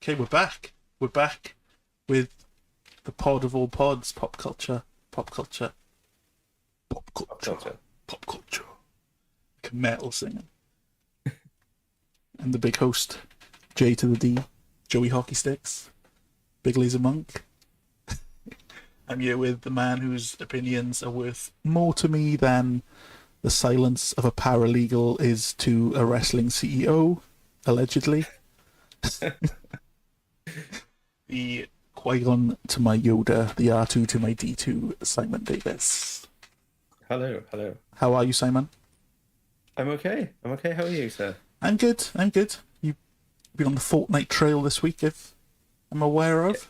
Okay, we're back. We're back with the pod of all pods, pop culture, pop culture, pop Pop culture, culture. pop culture. Like a metal singing. And the big host, J to the D, Joey Hockey Sticks, Big Laser Monk. I'm here with the man whose opinions are worth more to me than the silence of a paralegal is to a wrestling CEO, allegedly. The Qui-Gon to my Yoda, the R2 to my D2, Simon Davis. Hello, hello. How are you, Simon? I'm okay. I'm okay. How are you, sir? I'm good. I'm good. You've been on the Fortnite trail this week, if I'm aware of.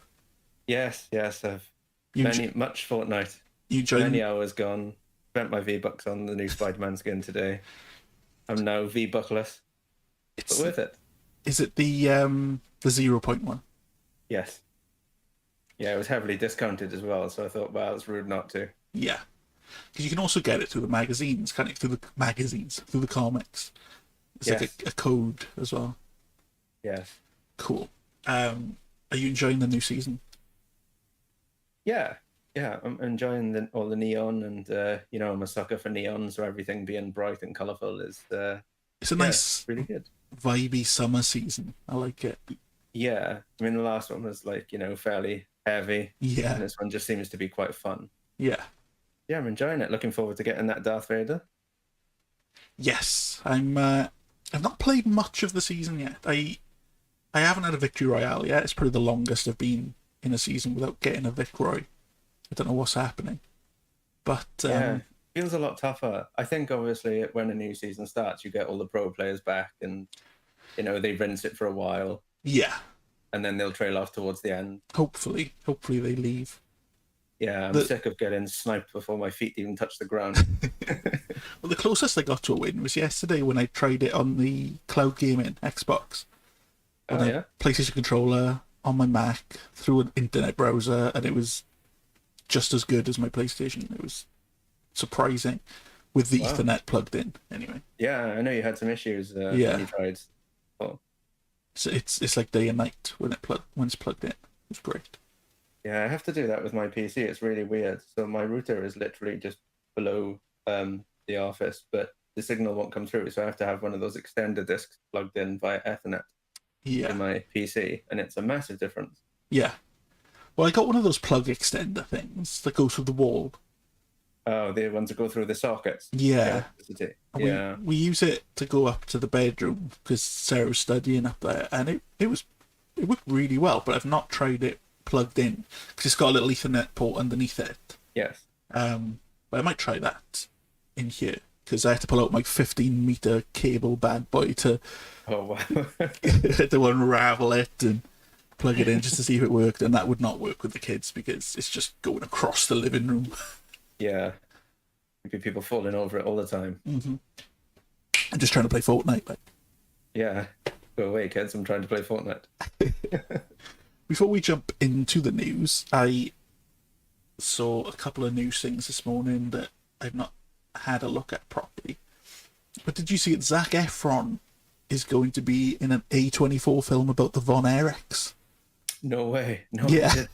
Yes. I've You, much Fortnite. you Many joined. hours gone. Spent my V-Bucks on the new Spider-Man skin today. I'm now V-Buckless, but It's worth it. Is it the 0 point one? Yes. Yeah, it was heavily discounted as well, so I thought, well, it's rude not to. Yeah, because you can also get it through the magazines, can't you? Through the magazines, through the comics. It's like Yes. a code as well. Yes. Cool. Are you enjoying the new season? Yeah. Yeah, I'm enjoying all the neon, and I'm a sucker for neon, so everything being bright and colourful is It's a yeah, nice, really good. vibey summer season. I like it. Yeah, I mean the last one was fairly heavy, Yeah, and this one just seems to be quite fun. yeah. Yeah, I'm enjoying it. Looking forward to getting that Darth Vader. Yes, I'm. I've not played much of the season yet. I haven't had a victory royale yet. It's probably the longest I've been in a season without getting a Vic Roy. I don't know what's happening, but Yeah, feels a lot tougher. I think obviously when a new season starts, you get all the pro players back, and they rinse it for a while, yeah. and then they'll trail off towards the end. Hopefully they leave. Yeah, I'm The sick of getting sniped before my feet even touch the ground. well, the closest I got to a win was yesterday when I tried it on the cloud gaming Xbox on Oh a yeah, PlayStation controller on my Mac through an internet browser, and it was just as good as my PlayStation. It was surprising with the wow. Ethernet plugged in. Anyway, Yeah, I know you had some issues when yeah. you tried. Oh, So it's like day and night when it's plugged in. It's great. yeah, I have to do that with my PC. It's really weird. So my router is literally just below the office, but the signal won't come through. So I have to have one of those extender discs plugged in via Ethernet to Yeah, my PC, and it's a massive difference. yeah. Well, I got one of those plug extender things that goes through the wall. Oh, the ones that go through the sockets. Yeah, Electricity. and Yeah. we use it to go up to the bedroom because Sarah was studying up there, and it worked really well. But I've not tried it plugged in because it's got a little Ethernet port underneath it. Yes. But I might try that in here because I had to pull out my 15-meter cable bad boy to Oh wow. to unravel it and plug it in just to see if it worked, and that would not work with the kids because it's just going across the living room. Yeah. Maybe people falling over it all the time. I'm just trying to play Fortnite. Like, Yeah. Go away, kids. I'm trying to play Fortnite. before we jump into the news, I saw a couple of news things this morning that I've not had a look at properly. But did you see that Zac Efron is going to be in an A24 film about the Von Erichs? No way. No. Yeah.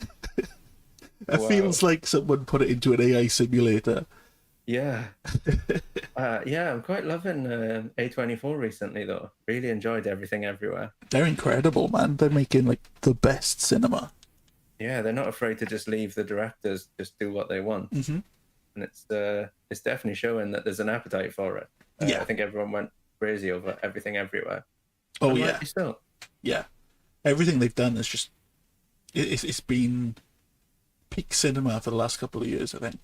It Wow. feels like someone put it into an AI simulator. Yeah. Yeah, I'm quite loving A24 recently, though. Really enjoyed Everything Everywhere. They're incredible, man. They're making like the best cinema. Yeah, they're not afraid to just leave the directors just do what they want, and it's definitely showing that there's an appetite for it. Yeah. I think everyone went crazy over Everything Everywhere. Oh And yeah, rightly so. yeah. Everything they've done is just it's been peak cinema for the last couple of years. I think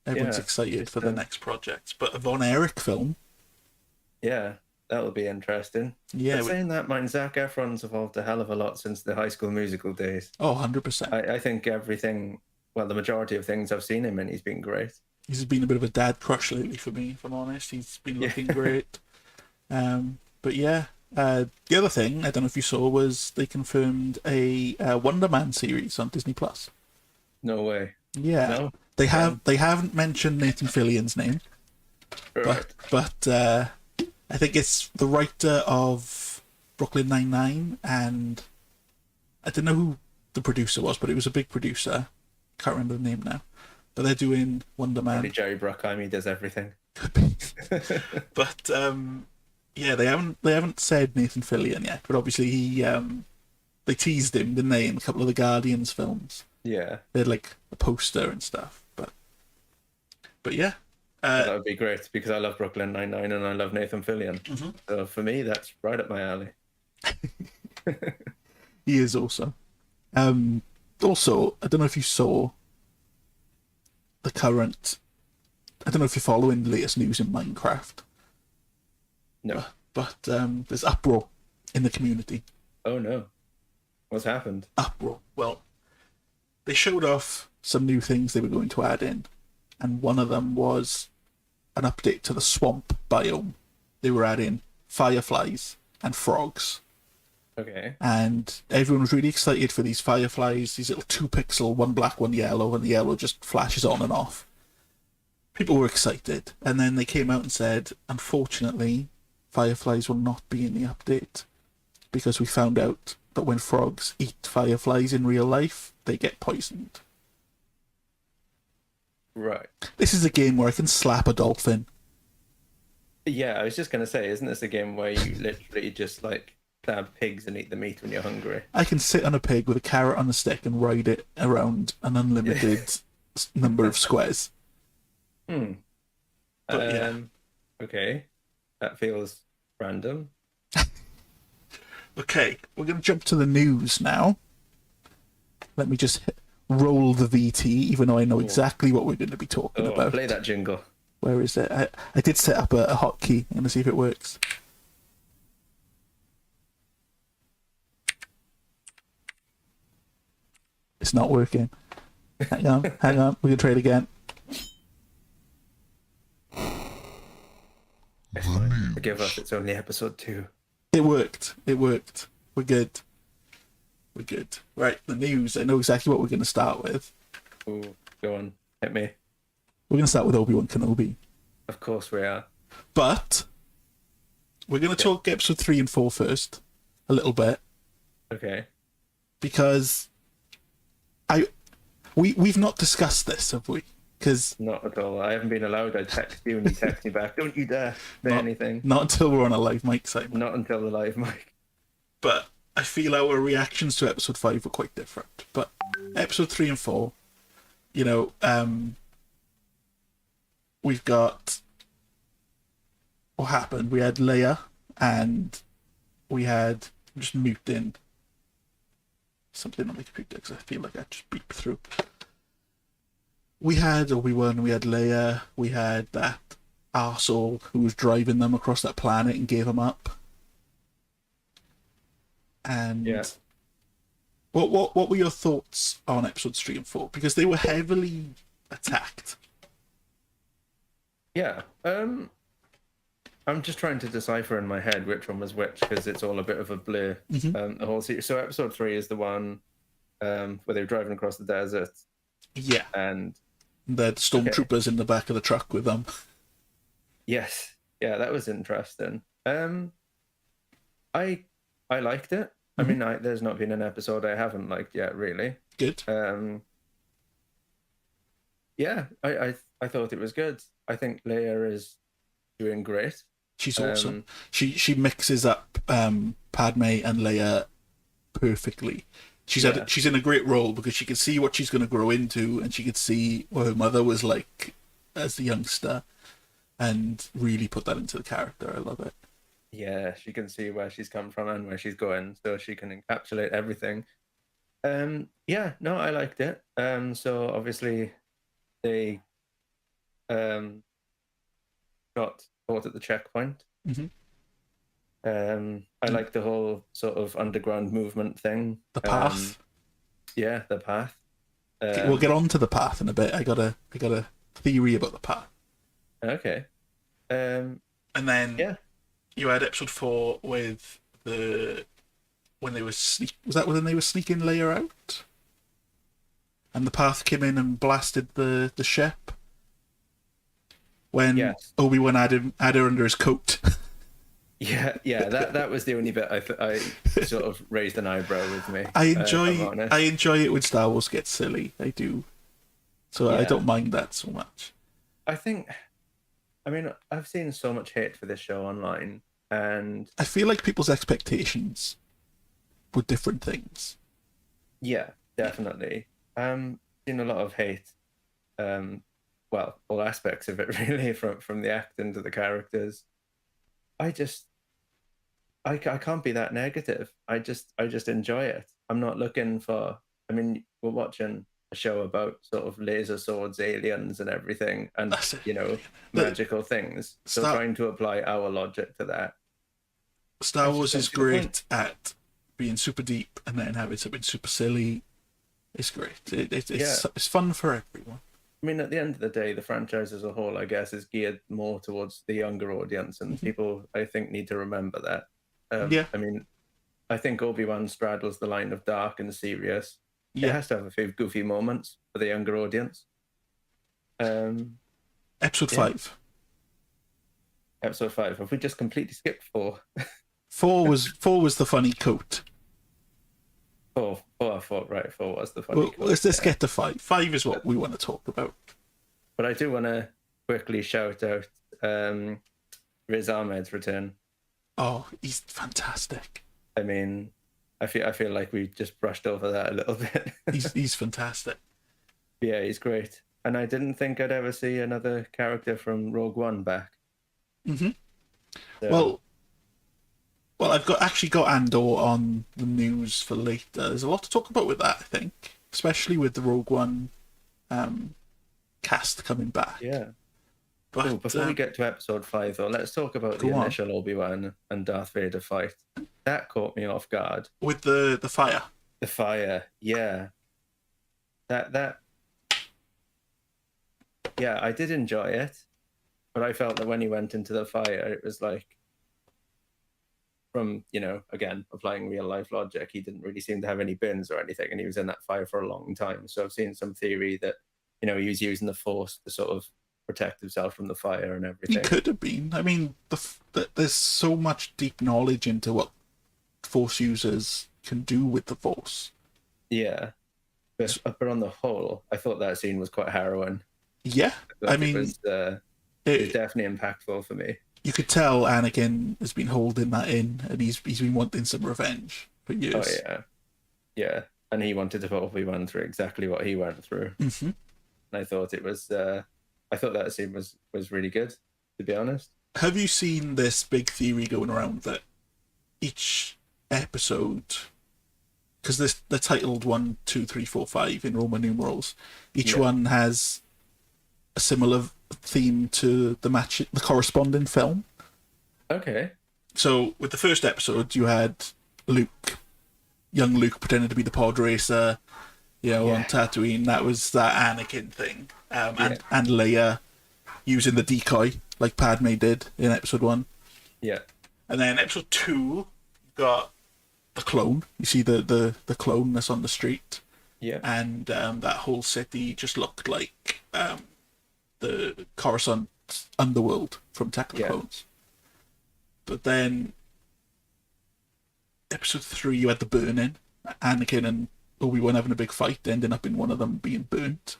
everyone's Yeah, excited it's for the next project. But a Von Erich film, yeah, that'll be interesting. yeah. But saying that, mine Zac Efron's evolved a hell of a lot since the High School Musical days. Oh, 100%. I think everything, well, the majority of things I've seen him in, he's been great. He's been a bit of a dad crush lately for me, if I'm honest. He's been looking great. But yeah, the other thing I don't know if you saw was they confirmed a Wonder Man series on Disney Plus. No way. Yeah, No? they haven't mentioned Nathan Fillion's name, Right. but I think it's the writer of Brooklyn Nine-Nine and I don't know who the producer was, but it was a big producer. Can't remember the name now. But they're doing Wonder Probably Man. Jerry Bruckheimer, he does everything. But yeah, they haven't said Nathan Fillion yet. But obviously they teased him, didn't they, in a couple of the Guardians films? Yeah. They had like a poster and stuff. But yeah. That would be great because I love Brooklyn Nine-Nine and I love Nathan Fillion. Mm-hmm. So for me, that's right up my alley. He is also. Also, I don't know if you saw the current. I don't know if you're following the latest news in Minecraft, No. but there's uproar in the community. Oh no. What's happened? Uproar. Well, they showed off some new things they were going to add in, and one of them was an update to the swamp biome. They were adding fireflies and frogs. Okay. And everyone was really excited for these fireflies, these little 2-pixel, one black, one yellow, and the yellow just flashes on and off. People were excited, and then they came out and said, unfortunately, fireflies will not be in the update, because we found out that when frogs eat fireflies in real life, they get poisoned. Right. This is a game where I can slap a dolphin. Yeah, I was just going to say, isn't this a game where you literally just like stab pigs and eat the meat when you're hungry? I can sit on a pig with a carrot on a stick and ride it around an unlimited number of squares. Hmm. But, yeah. Okay. That feels random. Okay, we're going to jump to the news now. Let me just roll the VT, even though I know exactly what we're going to be talking about. Play that jingle. Where is it? I did set up a hotkey. I'm going to see if it works. It's not working. Hang on. We're going to try it again. It's fine. Forgive us, it's only episode 2. It worked. We're good. Right, the news. I know exactly what we're going to start with. Ooh, go on. Hit me. We're going to start with Obi Wan Kenobi. Of course we are. But we're going to talk episode 3 and 4 first. A little bit. Okay. Because we've not discussed this, have we? Because not at all. I haven't been allowed. I text you and you text me back. Don't you dare say anything. Not until we're on a live mic, Simon. Not until the live mic. But I feel our reactions to episode 5 were quite different. But episode 3 and 4, you know, we've got what happened. We had Leia and we had just muting something on the computer because I feel like I just beep through. We had Obi-Wan, we had Leia, we had that arsehole who was driving them across that planet and gave them up. And yeah. What were your thoughts on episodes 3 and 4? Because they were heavily attacked. Yeah. I'm just trying to decipher in my head which one was which because it's all a bit of a blur. Mm-hmm. The whole series. So episode 3 is the one where they were driving across the desert. Yeah. And they had stormtroopers in the back of the truck with them. Yes. Yeah, that was interesting. I liked it. I mean, there's not been an episode I haven't liked yet, really. Good. Yeah, I thought it was good. I think Leia is doing great. She's awesome. She mixes up Padme and Leia perfectly. She's in a great role because she can see what she's going to grow into, and she could see what her mother was like as a youngster, and really put that into the character. I love it. Yeah, she can see where she's come from and where she's going, so she can encapsulate everything. Yeah, no, I liked it. So obviously they got caught at the checkpoint. Mm-hmm. I like the whole sort of underground movement thing. The path. Yeah, the path. We'll get on to the path in a bit. I got a theory about the path. Okay. And then you had episode 4 with when they were was that when they were sneaking Leia out? And the path came in and blasted the ship. When Obi-Wan had her under his coat. Yeah. That was the only bit I sort of raised an eyebrow with me. I if I'm enjoy honest. I enjoy it when Star Wars gets silly. I do, so I Yeah. don't mind that so much. I think. I mean, I've seen so much hate for this show online, and I feel like people's expectations were different things. yeah, definitely. Seen a lot of hate. Well, all aspects of it really, from the acting to the characters. I just, I can't be that negative. I just enjoy it. I'm not looking for. I mean, we're watching a show about sort of laser swords, aliens, and everything, and That's it. The magical things. So Star trying to apply our logic to that. I Star just Wars don't is see the point. great at being super deep and then having something super silly. It's great. It's fun for everyone. I mean, at the end of the day, the franchise as a whole, I guess, is geared more towards the younger audience, and people, I think, need to remember that. Yeah, I mean, I think Obi-Wan straddles the line of dark and serious. It yeah. has to have a few goofy moments for the younger audience. Episode Yeah. 5. Episode 5. Have we just completely skipped 4? 4 was the funny coat. 4, I thought, right, 4 was the funny Well, quote, let's yeah. get to 5. 5 is what we want to talk about. But I do want to quickly shout out Riz Ahmed's return. Oh, he's fantastic. I mean, I feel like we just brushed over that a little bit. He's fantastic. Yeah, he's great. And I didn't think I'd ever see another character from Rogue One back. Mm-hmm. So, Well, I've actually got Andor on the news for later. There's a lot to talk about with that, I think, especially with the Rogue One cast coming back. yeah. But Before we get to episode 5, though, let's talk about the Go on. initial Obi-Wan and Darth Vader fight. That caught me off guard. with the fire, The fire, yeah. That yeah, I did enjoy it, but I felt that when he went into the fire, it was like, from, again, applying real life logic, he didn't really seem to have any burns or anything, and he was in that fire for a long time. So I've seen some theory that, he was using the Force to sort of protect himself from the fire and he everything. could have been. I mean, there's so much deep knowledge into what Force users can do with the Force. Yeah. But on the whole, I thought that scene was quite harrowing. Yeah, I mean, it was definitely impactful for me. you could tell Anakin has been holding that in, and he's been wanting some revenge for years. Oh yeah, and he wanted to put Obi-Wan through exactly what he went through. Mm-hmm. And I thought I thought that scene was really good, to be honest. Have you seen this big theory going around that each episode, because they're titled 1, 2, 3, 4, 5 in Roman numerals, each one has a similar theme to the corresponding film. Okay. So with the first episode, you had young Luke pretending to be the pod racer, on Tatooine. That was that Anakin thing, and Leia using the decoy like Padme did in episode 1. Yeah. And then episode 2, you got the clone. You see the clone that's on the street. Yeah. And that whole city just looked like the Coruscant underworld from Attack of the Clones. But then episode 3, you had the burning. Anakin and Obi-Wan having a big fight, ending up in one of them being burnt.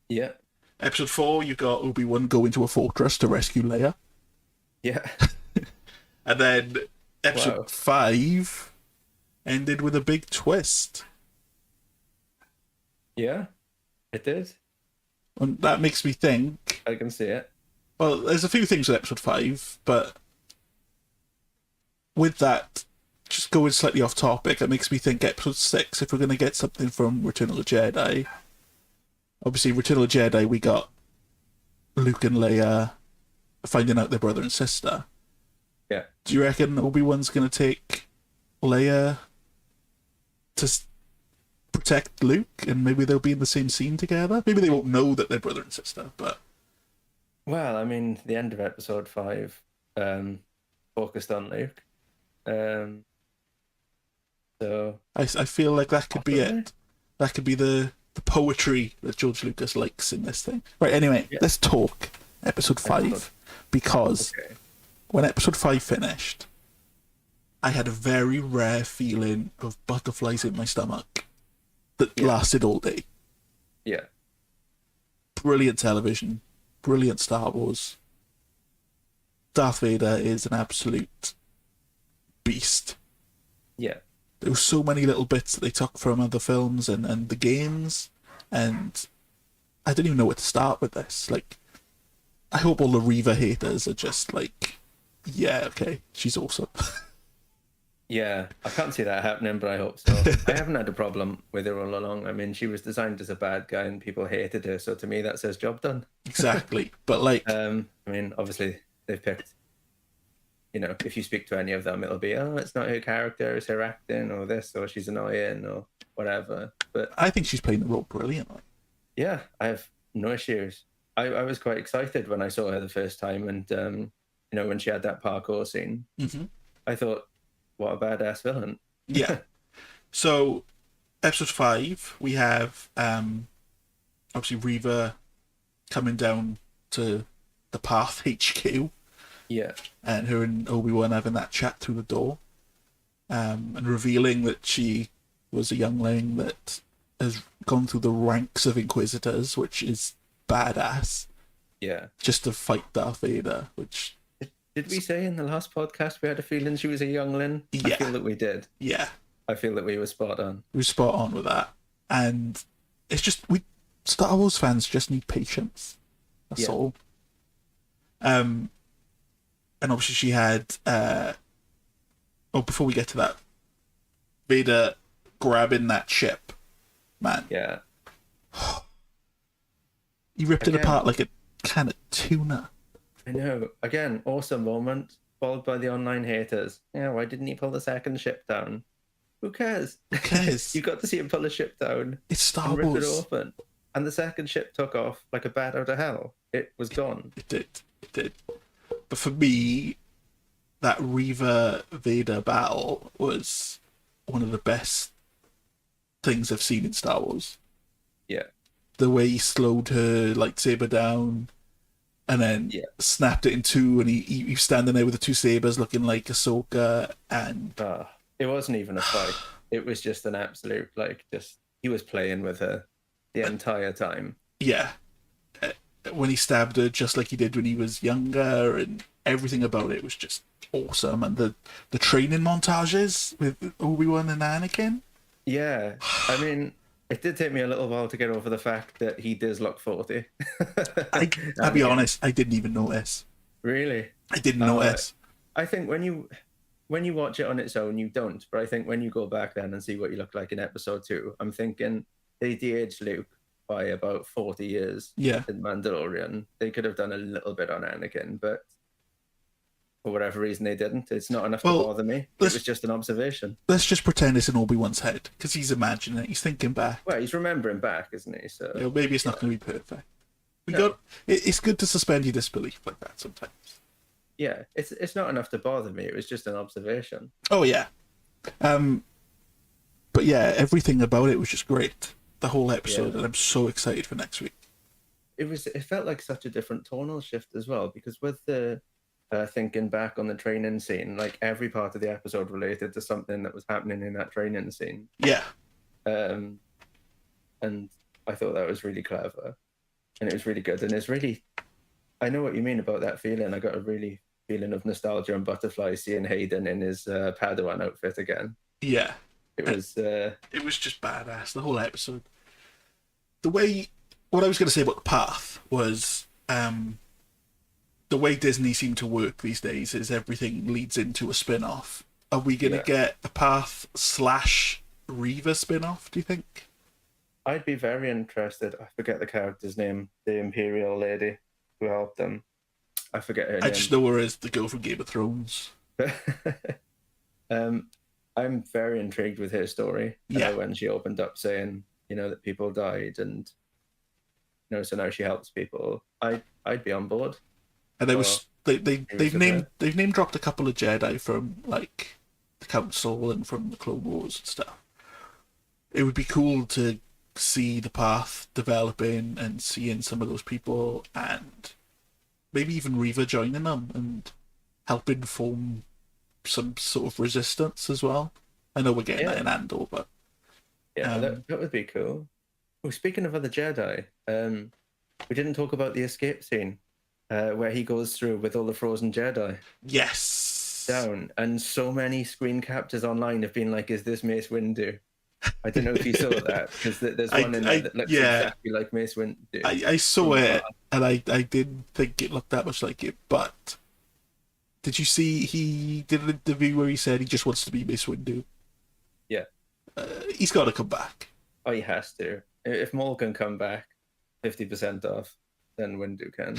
Yeah. Episode 4, you got Obi-Wan go into a fortress to rescue Leia. Yeah. And then episode 5 ended with a big twist. Yeah, it did. And that makes me think... I can see it. Well, there's a few things with episode 5, but with that, just going slightly off topic, it makes me think episode 6, if we're going to get something from Return of the Jedi... Obviously, Return of the Jedi, we got Luke and Leia finding out their brother and sister. Yeah. Do you reckon Obi-Wan's going to take Leia to protect Luke, and maybe they'll be in the same scene together? Maybe they won't know that they're brother and sister, but... Well, I mean, the end of episode 5 focused on Luke. So I feel like that could be it. That could be the poetry that George Lucas likes in this thing. Right, anyway, let's talk episode 5, because when episode 5 finished, I had a very rare feeling of butterflies in my stomach that Yeah. lasted all day. Yeah. Brilliant television, brilliant Star Wars. Darth Vader is an absolute beast. Yeah. There were so many little bits that they took from other films and the games, and I didn't even know where to start with this. Like, I hope all the Reva haters are just like, yeah, okay, she's awesome. Yeah, I can't see that happening, but I hope so. I haven't had a problem with her all along. I mean, she was designed as a bad guy and people hated her, so to me that says job done. Exactly. But like, I mean, obviously they've picked, if you speak to any of them, it'll be, oh, it's not her character, it's her acting, or this, or she's annoying, or whatever. But I think she's playing the role brilliantly. yeah, I have no issues. I was quite excited when I saw her the first time, and when she had that parkour scene, I thought, what a badass villain. Yeah. So, episode 5, we have obviously Reva coming down to the Path HQ. Yeah. And her and Obi-Wan having that chat through the door. And revealing that she was a youngling that has gone through the ranks of Inquisitors, which is badass. Yeah. Just to fight Darth Vader, which... Did we say in the last podcast we had a feeling she was a youngling? Yeah. I feel that we did. Yeah. I feel that we were spot on. We were spot on with that. And it's just... Star Wars fans just need patience. That's all. And obviously she had... before we get to that, Vader grabbing that ship. Man. Yeah. He ripped it apart like a can of tuna. I know. Again, awesome moment, followed by the online haters. Yeah, why didn't he pull the second ship down? Who cares? Who cares? You got to see him pull a ship down. It's Star and rip Wars. it open. And the second ship took off like a bat out of hell. It was gone. It did. It did. But for me, that Reva Vader battle was one of the best things I've seen in Star Wars. Yeah. The way he slowed her lightsaber down and then snapped it in two, and he was standing there with the two sabers looking like Ahsoka, and... it wasn't even a fight. It was just an absolute, he was playing with her the entire time. Yeah. When he stabbed her just like he did when he was younger, and everything about it was just awesome. And the training montages with Obi-Wan and Anakin. Yeah. I mean, it did take me a little while to get over the fact that he does look 40. I'll be honest, I didn't even notice. Really? I didn't notice. I think when you watch it on its own, you don't. But I think when you go back then and see what you look like in episode 2, I'm thinking they de-aged Luke by about 40 years in Mandalorian. They could have done a little bit on Anakin, but for whatever reason they didn't. It's not enough to bother me. It was just an observation. Let's just pretend it's in Obi-Wan's head, because he's imagining it. He's thinking back. Well, he's remembering back, isn't he? So maybe it's not going to be perfect. It's good to suspend your disbelief like that sometimes. Yeah, it's not enough to bother me. It was just an observation. Oh yeah, but yeah, everything about it was just great. The whole episode, and I'm so excited for next week. It felt like such a different tonal shift as well, because with the thinking back on the training scene, like every part of the episode related to something that was happening in that training scene. Yeah. And I thought that was really clever, and it was really good, and it's really, I know what you mean about that feeling. I got a really feeling of nostalgia and butterflies seeing Hayden in his Padawan outfit again. Yeah. It was just badass, the whole episode. What I was going to say about the Path was the way Disney seem to work these days is everything leads into a spin-off. Are we going to get a Path / Reva spin-off, do you think? I'd be very interested. I forget the character's name, the Imperial lady who helped them. I forget her name. I just know her as the girl from Game of Thrones. I'm very intrigued with her story. When she opened up saying, that people died, and so now she helps people. I'd be on board. And they've name dropped a couple of Jedi from like the Council and from the Clone Wars and stuff. It would be cool to see the Path developing and seeing some of those people, and maybe even Reva joining them and helping form some sort of resistance as well. I know we're getting that in Andor, but yeah, that would be cool. Well, speaking of other Jedi, we didn't talk about the escape scene where he goes through with all the frozen Jedi yes, down, and so many screen captures online have been like, "Is this Mace Windu?" I don't know if you saw that, because there's one in there that looks exactly like Mace Windu. I saw it, and I didn't think it looked that much like it, but did you see he did an interview where he said he just wants to be Mace Windu? Yeah. He's got to come back. Oh, he has to. If Maul can come back 50% off, then Windu can.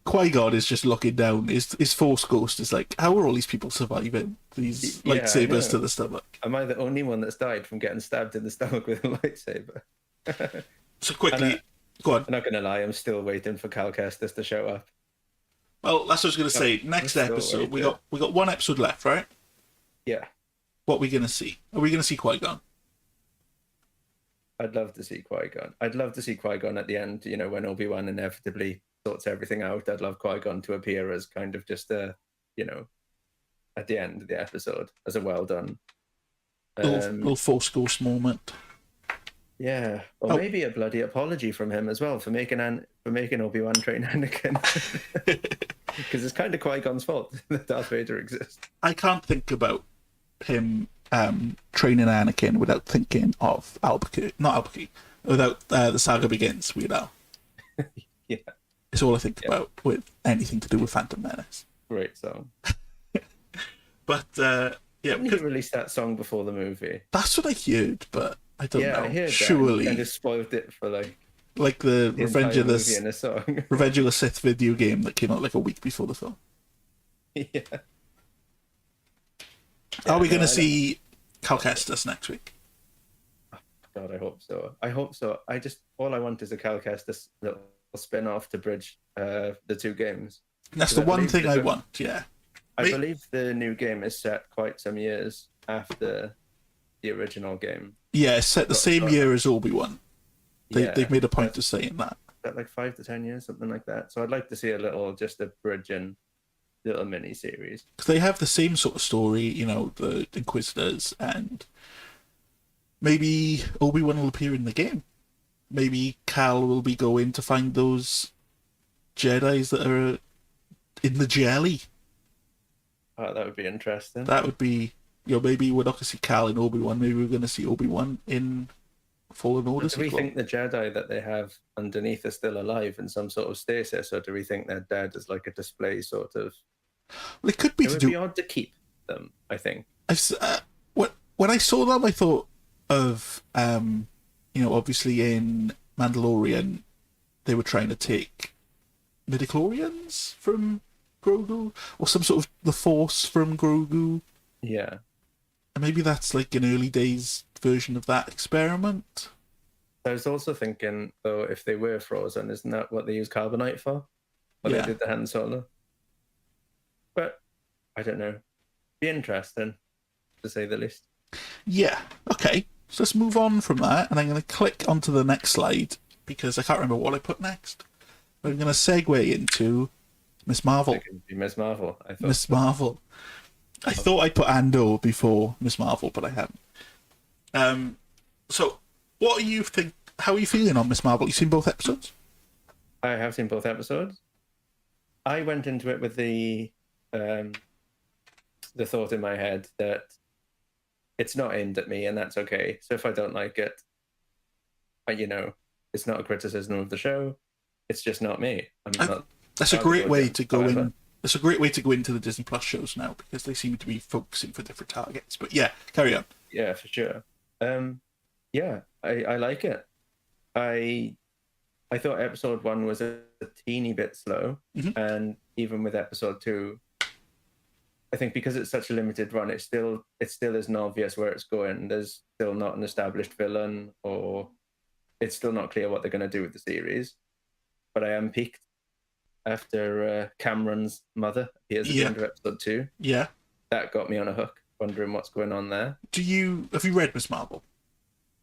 Qui-Gon is just looking down. His Force Ghost is like, how are all these people surviving these lightsabers to the stomach? Am I the only one that's died from getting stabbed in the stomach with a lightsaber? So quickly, go on. I'm not going to lie, I'm still waiting for Cal Kestis to show up. Well, that's what I was going to say. Next episode, we got one episode left, right? Yeah. What are we going to see? Are we going to see Qui-Gon? I'd love to see Qui-Gon. I'd love to see Qui-Gon at the end, when Obi-Wan inevitably sorts everything out. I'd love Qui-Gon to appear as kind of just at the end of the episode as a well done. Little Force Ghost moment. Yeah, or maybe a bloody apology from him as well for making Obi-Wan train Anakin, because it's kind of Qui-Gon's fault that Darth Vader exists. I can't think about him training Anakin without thinking of without The Saga Begins, Yeah, it's all I think about with anything to do with Phantom Menace. Great song. But didn't he release that song before the movie? That's what I heard, but I don't know. I heard surely that. I just spoiled it for like the Revenge of the Sith video game that came out like a week before the film. Yeah. Are we going to see Cal Kestis next week? God, I hope so. All I want is a Cal Kestis little spin-off to bridge the two games. That's the one thing I want. Yeah. I believe the new game is set quite some years after the original game. Yeah, it's set the same year as Obi-Wan. They've made a point of saying that. That like 5 to 10 years, something like that. So I'd like to see just a bridging little mini series. Because they have the same sort of story, the Inquisitors, and maybe Obi-Wan will appear in the game. Maybe Cal will be going to find those Jedis that are in the jelly. Oh, that would be interesting. That would be, maybe we're not going to see Cal in Obi-Wan. Maybe we're going to see Obi-Wan in Fallen Order. Do we think the Jedi that they have underneath are still alive in some sort of stasis, or do we think they're dead as like a display sort of? Well, it could be. It would be odd to keep them, I think. When I saw them, I thought of, obviously in Mandalorian, they were trying to take midichlorians from Grogu, or some sort of the Force from Grogu. Yeah. And maybe that's like an early days version of that experiment. I was also thinking, though, if they were frozen, isn't that what they use carbonite for? When they did the Han Solo? But I don't know. Be interesting, to say the least. Yeah. Okay. So let's move on from that, and I'm going to click onto the next slide because I can't remember what I put next. I'm going to segue into Miss Marvel. Miss Marvel. Miss Marvel. I thought I put Andor before Miss Marvel, but I haven't. So, what do you think? How are you feeling on Miss Marvel? You seen both episodes? I have seen both episodes. I went into it with the thought in my head that it's not aimed at me, and that's okay. So if I don't like it, it's not a criticism of the show. It's just not me. That's a great way to go in. It's a great way to go into the Disney Plus shows now, because they seem to be focusing for different targets. But yeah, carry on. Yeah, for sure. I like it. I thought episode 1 was a teeny bit slow, and even with episode 2, I think because it's such a limited run, it still isn't obvious where it's going. There's still not an established villain, or it's still not clear what they're going to do with the series. But I am piqued after Cameron's mother appears at the end of episode 2. Yeah, that got me on a hook, wondering what's going on there. Have you read Miss Marvel?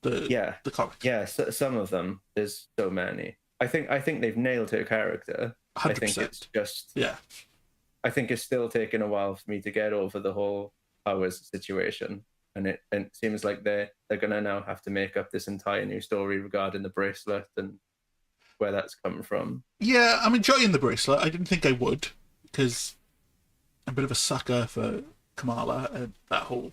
The comics. Yeah, so, some of them. There's so many. I think they've nailed her character. 100%. I think it's just I think it's still taking a while for me to get over the whole powers situation, and it seems like they're gonna now have to make up this entire new story regarding the bracelet and where that's come from. Yeah, I'm enjoying the bracelet. I didn't think I would, because I'm a bit of a sucker for Kamala and that whole.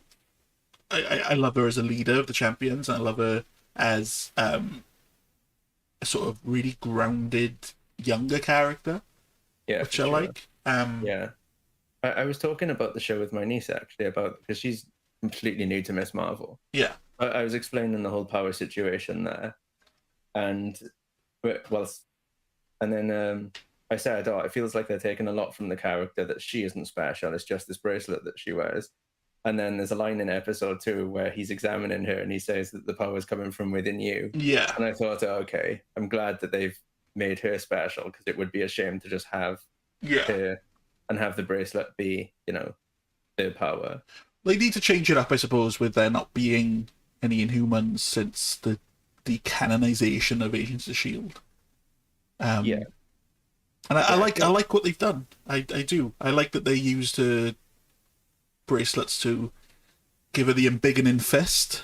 I love her as a leader of the champions, and I love her as a sort of really grounded younger character, Yeah, which for I sure. like. Yeah, I was talking about the show with my niece actually about because she's completely new to Miss Marvel. Yeah, I was explaining the whole power situation there, and well, and then I said, "Oh, it feels like they're taking a lot from the character that she isn't special. It's just this bracelet that she wears." And then there's a line in episode 2 where he's examining her and he says that the power is coming from within you. yeah, And I thought, oh, okay, I'm glad that they've made her special because it would be a shame to just have yeah. her and have the bracelet be, their power. They need to change it up, I suppose, with there not being any Inhumans since the decanonization of Agents of Shield. Yeah. And I like what they've done. I do. I like that they used bracelets to give her the embiggening fist,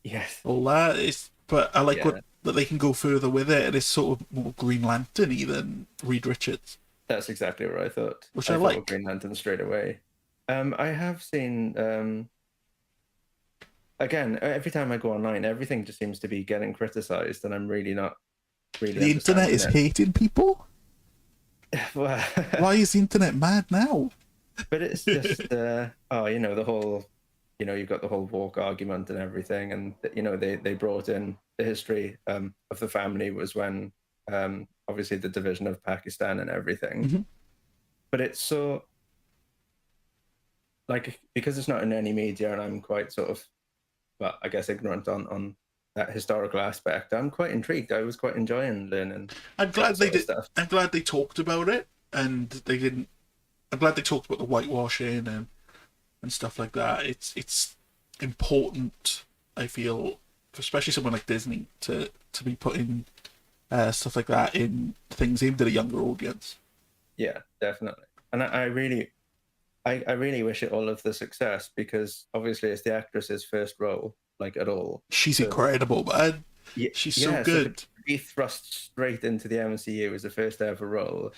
Yes. all that. But I like Yeah. that they can go further with it, and it's sort of more Green Lantern-y than Reed Richards. That's exactly what I thought. Which I thought like. of Green Lantern straight away. I have seen again, every time I go online, everything just seems to be getting criticized, and I'm really not really. The internet is understanding hating people. it. Well, Why is the internet mad now? but it's just the whole, you've got the whole woke argument and everything, and they brought in the history of the family was when obviously the division of Pakistan and everything. Mhm. But it's so like because it's not in any media, and I'm quite sort of, well, I guess ignorant on that historical aspect. I'm quite intrigued. I was quite enjoying learning. I'm glad that they sort of did. stuff. I'm glad they talked about it, and they didn't. I'm glad they talked about the whitewashing and stuff like that. It's important, I feel, for especially someone like Disney to be putting stuff like that in things aimed at a younger audience. Yeah, definitely. And I really, I really wish it all of the success because obviously it's the actress's first role, like at all. She's So- incredible, man. Yeah, She's yeah, so good. to be thrust straight into the MCU as the first ever role.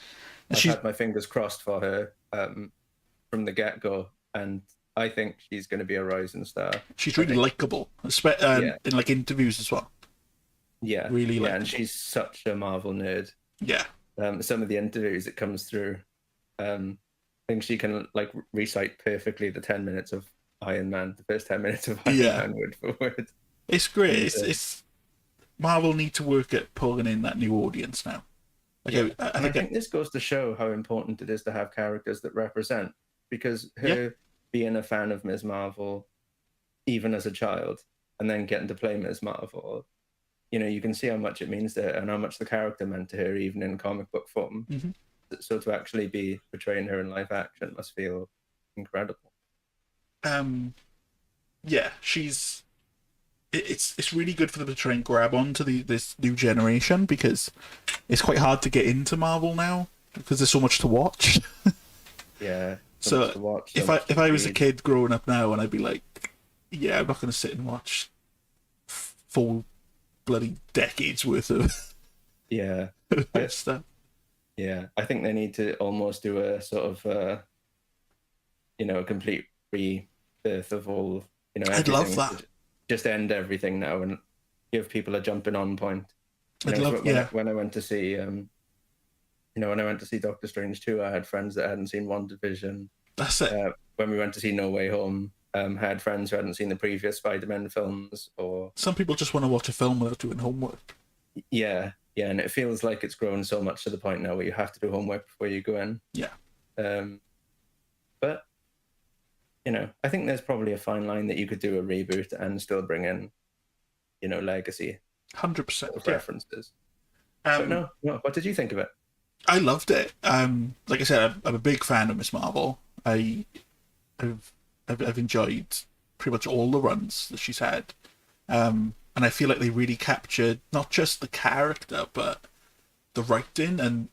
I've She's- had my fingers crossed for her from the get go, and I think she's going to be a rising star. She's I really think- likable, Yeah. in like interviews as well. Yeah, really yeah, likable. and she's such a Marvel nerd. Yeah, Some of the interviews it comes through, I think she can like recite perfectly the 10 minutes of Iron Man, the first 10 minutes of Iron Yeah. Man word for word. it's great. And, It's Marvel need to work at pulling in that new audience now. Like, Yeah. I And I think think this goes to show how important it is to have characters that represent, because her being a fan of Ms. Marvel, even as a child, and then getting to play Ms. Marvel, you can see how much it means to her and how much the character meant to her, even in comic book form. Mhm. So to actually be portraying her in live action must feel incredible. yeah, it's really good for them to try and grab onto this new generation, because it's quite hard to get into Marvel now because there's so much to watch. Yeah. So much to watch, if much I to was a read. kid growing up now, and I'd be like, yeah, I'm not going to sit and watch full bloody decades worth of Yeah. stuff. Yeah, I think they need to almost do a sort of, a complete rebirth of all, I'd love everything. that. Just end everything now and give people a jumping on point. I'd So love, yeah. when I went to see, when I went to see Doctor Strange 2, I had friends that hadn't seen WandaVision. That's it. When we went to see No Way Home, had friends who hadn't seen the previous Spider-Man films, or Some people just want to watch a film without doing homework. yeah, and it feels like it's grown so much to the point now where you have to do homework before you go in. Yeah. But I think there's probably a fine line that you could do a reboot and still bring in, legacy 100%. of Yeah. references. But no, what did you think of it? I loved it. Like I said, I'm a big fan of Miss Marvel. I've enjoyed pretty much all the runs that she's had, and I feel like they really captured not just the character but the writing, and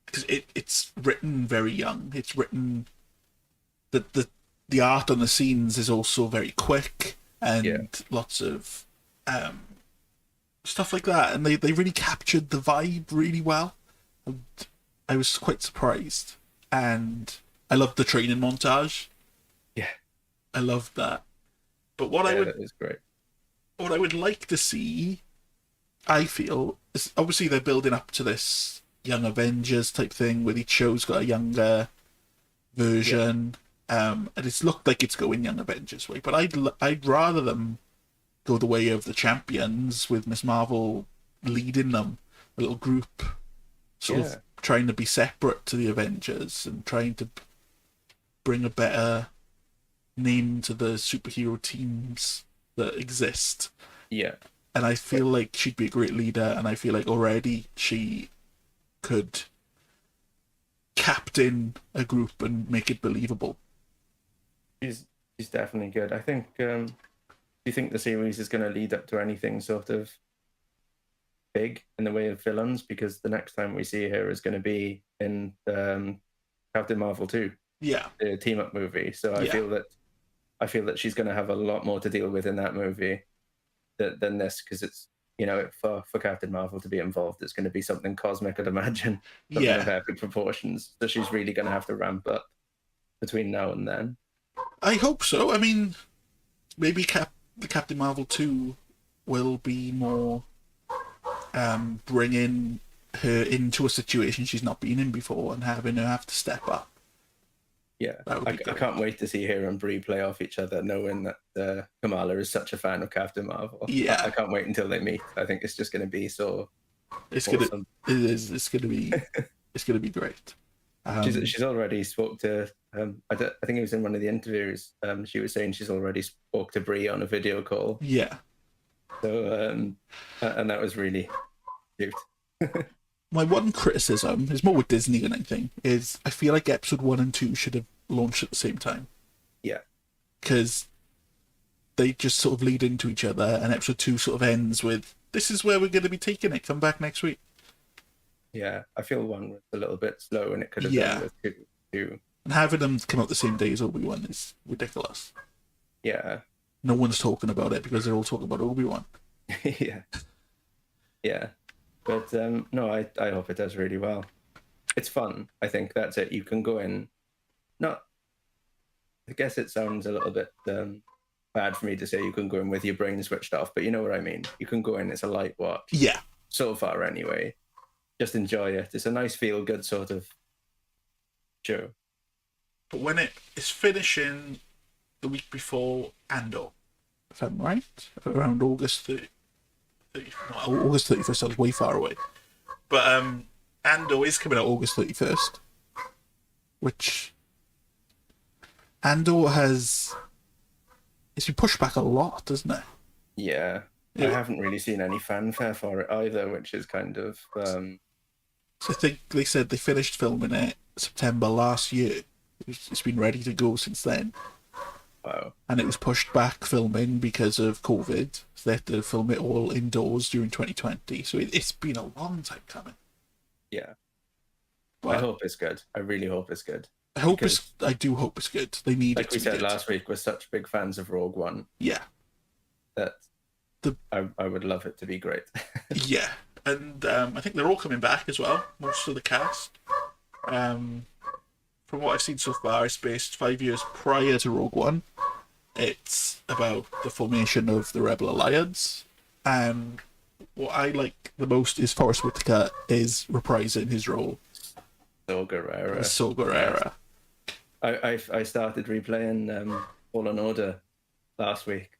because it's written very young. It's written the art on the scenes is also very quick Yeah, and lots of stuff like that, and they really captured the vibe really well. And I was quite surprised, and I loved the training montage. yeah, I loved that. But what I yeah. would That was great. what I would like to see, I feel, is obviously they're building up to this Young Avengers type thing, with each show's got a younger Yeah, version, and it's looked like it's going Young Avengers way. But I'd rather them go the way of the champions, with Miss Marvel leading them, a little group, sort yeah, of trying to be separate to the Avengers and trying to bring a better name to the superhero teams that exist. yeah. And I feel like she'd be a great leader, and I feel like already she could captain a group and make it believable. She's she's definitely good. I think. Do you think the series is going to lead up to anything sort of big in the way of villains? Because the next time we see her is going to be in Captain Marvel 2, Yeah, the team up movie. So yeah, I feel that she's going to have a lot more to deal with in that movie than this, because it's, for Captain Marvel to be involved, it's going to be something cosmic, I'd imagine, something of yeah. epic proportions. So she's really going to have to ramp up between now and then. I hope so. I mean, maybe the Captain Marvel 2 will be more bringing her into a situation she's not been in before and having her have to step up. Yeah, That would I be great. can't wait to see her and Brie play off each other, knowing that Kamala is such a fan of Captain Marvel. Yeah, I can't wait until they meet. I think it's just going to be so it's gonna awesome. it is it's gonna be it's gonna be great. She's already spoke to. I think it was in one of the interviews. She was saying she's already spoke to Brie on a video call. Yeah. So and that was really cute. My one criticism is more with Disney than anything. Is I feel like episode 1 and 2 should have launched at the same time, Yeah, because they just sort of lead into each other, and episode 2 sort of ends with, "This is where we're going to be taking it. Come back next week." yeah. I feel one was a little bit slow, and it could have Yeah. done with two. And having them come out the same day as Obi Wan is ridiculous. Yeah, No one's talking about it because they're all talking about Obi Wan. yeah, yeah. But no, I hope it does really well. It's fun. I think that's it. You can go in. Not. I guess it sounds a little bit bad for me to say you can go in with your brain switched off, but you know what I mean. You can go in. It's a light watch. Yeah. So far, anyway. Just enjoy it. It's a nice, feel-good sort of show. But when it is finishing the week before Andor, if I'm right, around August 30, no, August 31st, I was way far away. But Andor is coming out August 31st, which Andor it's been pushed back a lot, doesn't it? Yeah. Yeah. I haven't really seen any fanfare for it either, which is kind of So I think they said they finished filming it September last year. It's been ready to go since then. wow. And it was pushed back filming because of COVID. So they had to film it all indoors during 2020. So it's been a long time coming. Yeah. But I hope it's good. I really hope it's good. I do hope it's good. They need Like it we to be said good. last week, we're such big fans of Rogue One Yeah. that The- I would love it to be great. Yeah. And I think they're all coming back as well, most of the cast. From what I've seen so far, it's based 5 years prior to Rogue One. It's about the formation of the Rebel Alliance. And what I like the most is Forrest Whitaker is reprising his role So Guerrero. as Saw Gerrera. I started replaying Fallen Order last week,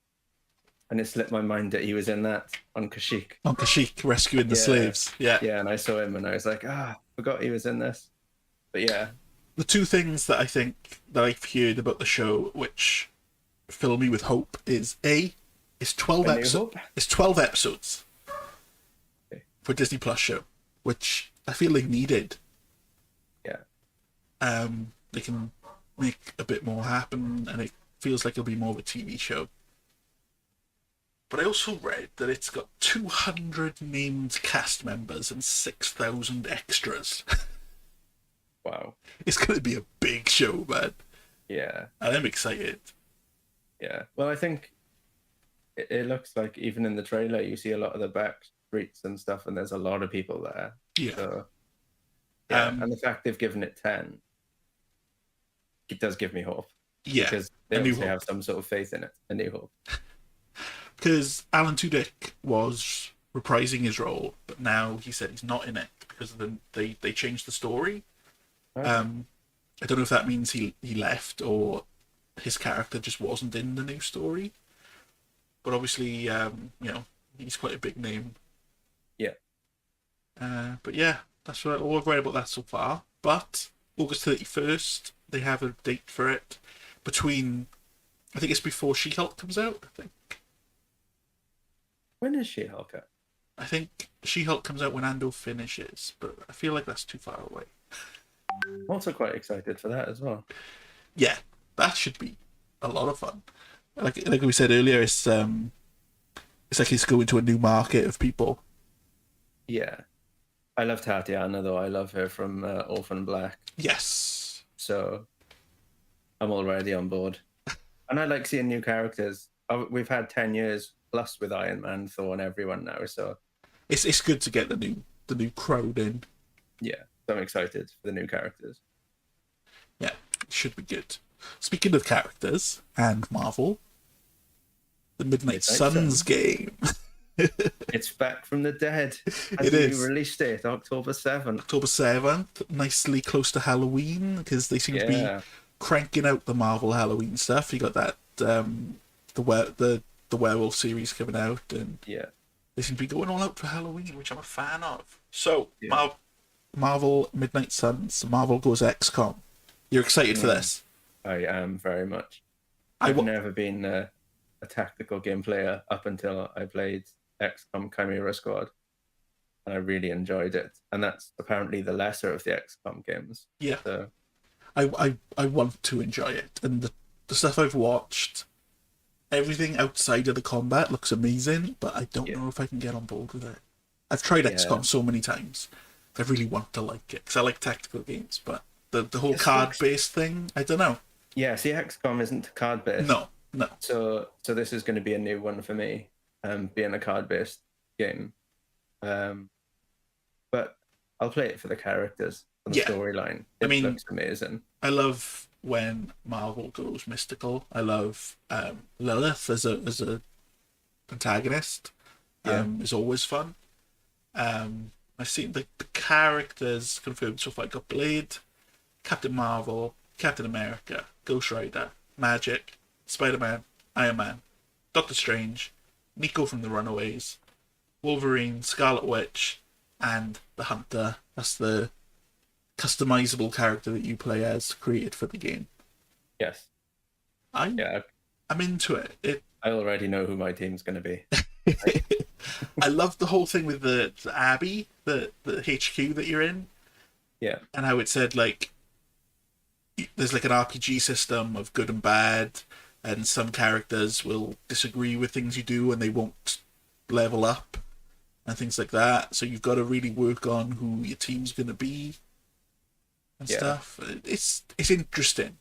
and it slipped my mind that he was in that on Kashyyyk. On Kashyyyk, rescuing the Yeah. slaves. Yeah. Yeah, and I saw him, and I was like, forgot he was in this. But yeah, The two things that I think that I've heard about the show which fill me with hope is A, it's 12 A New episodes. Hope? It's 12 episodes Okay. for Disney Plus show, which I feel they needed. yeah, They can make a bit more happen, and it feels like it'll be more of a TV show. But I also read that it's got 200 named cast members and 6,000 extras. Wow. It's going to be a big show, man. Yeah. And I'm excited. Yeah. Well, I think it looks like even in the trailer, you see a lot of the back streets and stuff, and there's a lot of people there. Yeah. So, yeah. Um, And the fact they've given it 10, it does give me hope. yeah. Because they A New obviously Hope. have some sort of faith in it. A New Hope. Because Alan Tudyk was reprising his role, but now he said he's not in it because they changed the story. Okay. I don't know if that means he left or his character just wasn't in the new story. But obviously, he's quite a big name. Yeah. But yeah, that's all I've read about that so far. But August 31st, they have a date for it. I think it's before She-Hulk comes out, I think. When is She-Hulk out? I think She-Hulk comes out when Andor finishes, but I feel like that's too far away. I'm also quite excited for that as well. Yeah, that should be a lot of fun. Like we said earlier, it's like it's going to a new market of people. Yeah. I love Tatiana, though. I love her from Orphan Black. Yes. So I'm already on board. And I like seeing new characters. We've had 10 years plus with Iron Man, Thor, and everyone now. So It's good to get the new crowd in. yeah, so I'm excited for the new characters. Yeah, it should be good. Speaking of characters and Marvel, the Midnight Suns game. It's back from the dead. It is. Release date, October 7th. October 7th, nicely close to Halloween, because they seem to be cranking out the Marvel Halloween stuff. You got that the werewolf series coming out, and they seem to be going all out for Halloween, which I'm a fan of. So Marvel Midnight Suns, Marvel goes XCOM. You're excited for this? I am very much. I've never been a tactical game player up until I played XCOM Chimera Squad, and I really enjoyed it. And that's apparently the lesser of the XCOM games. Yeah. So I want to enjoy it, and the stuff I've watched, everything outside of the combat looks amazing, but I don't know if I can get on board with it. I've tried XCOM so many times. I really want to like it because I like tactical games, but the whole card-based thing, I don't know. Yeah, see, XCOM isn't card-based. No. So this is going to be a new one for me, being a card-based game. But I'll play it for the characters and the storyline. It looks amazing. I love when Marvel goes mystical. I love Lilith as a antagonist. Is always fun. I've seen the characters confirmed so far. I got Blade, Captain Marvel, Captain America, Ghost Rider, Magic, Spider-Man, Iron Man, Doctor Strange, Nico from the Runaways, Wolverine, Scarlet Witch, and the Hunter. That's the customizable character that you play as, created for the game. Yes. I'm into it. I already know who my team's going to be. I love the whole thing with the Abbey, the HQ that you're in. Yeah. And how it said, like, there's like an RPG system of good and bad, and some characters will disagree with things you do and they won't level up and things like that. So you've got to really work on who your team's going to be and stuff. It's interesting.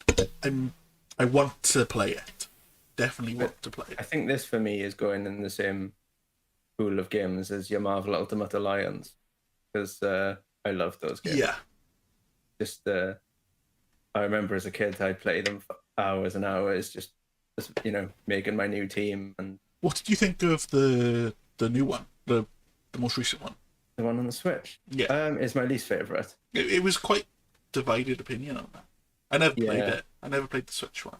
I want to play it. Definitely want to play it. I think this for me is going in the same pool of games as your Marvel Ultimate Alliance, because I love those games. Yeah. Just I remember as a kid I'd play them for hours and hours, just making my new team. And what did you think of the new one, the most recent one? The one on the Switch? Yeah. Is my least favourite. It was quite divided opinion on that. I never played it. I never played the Switch one.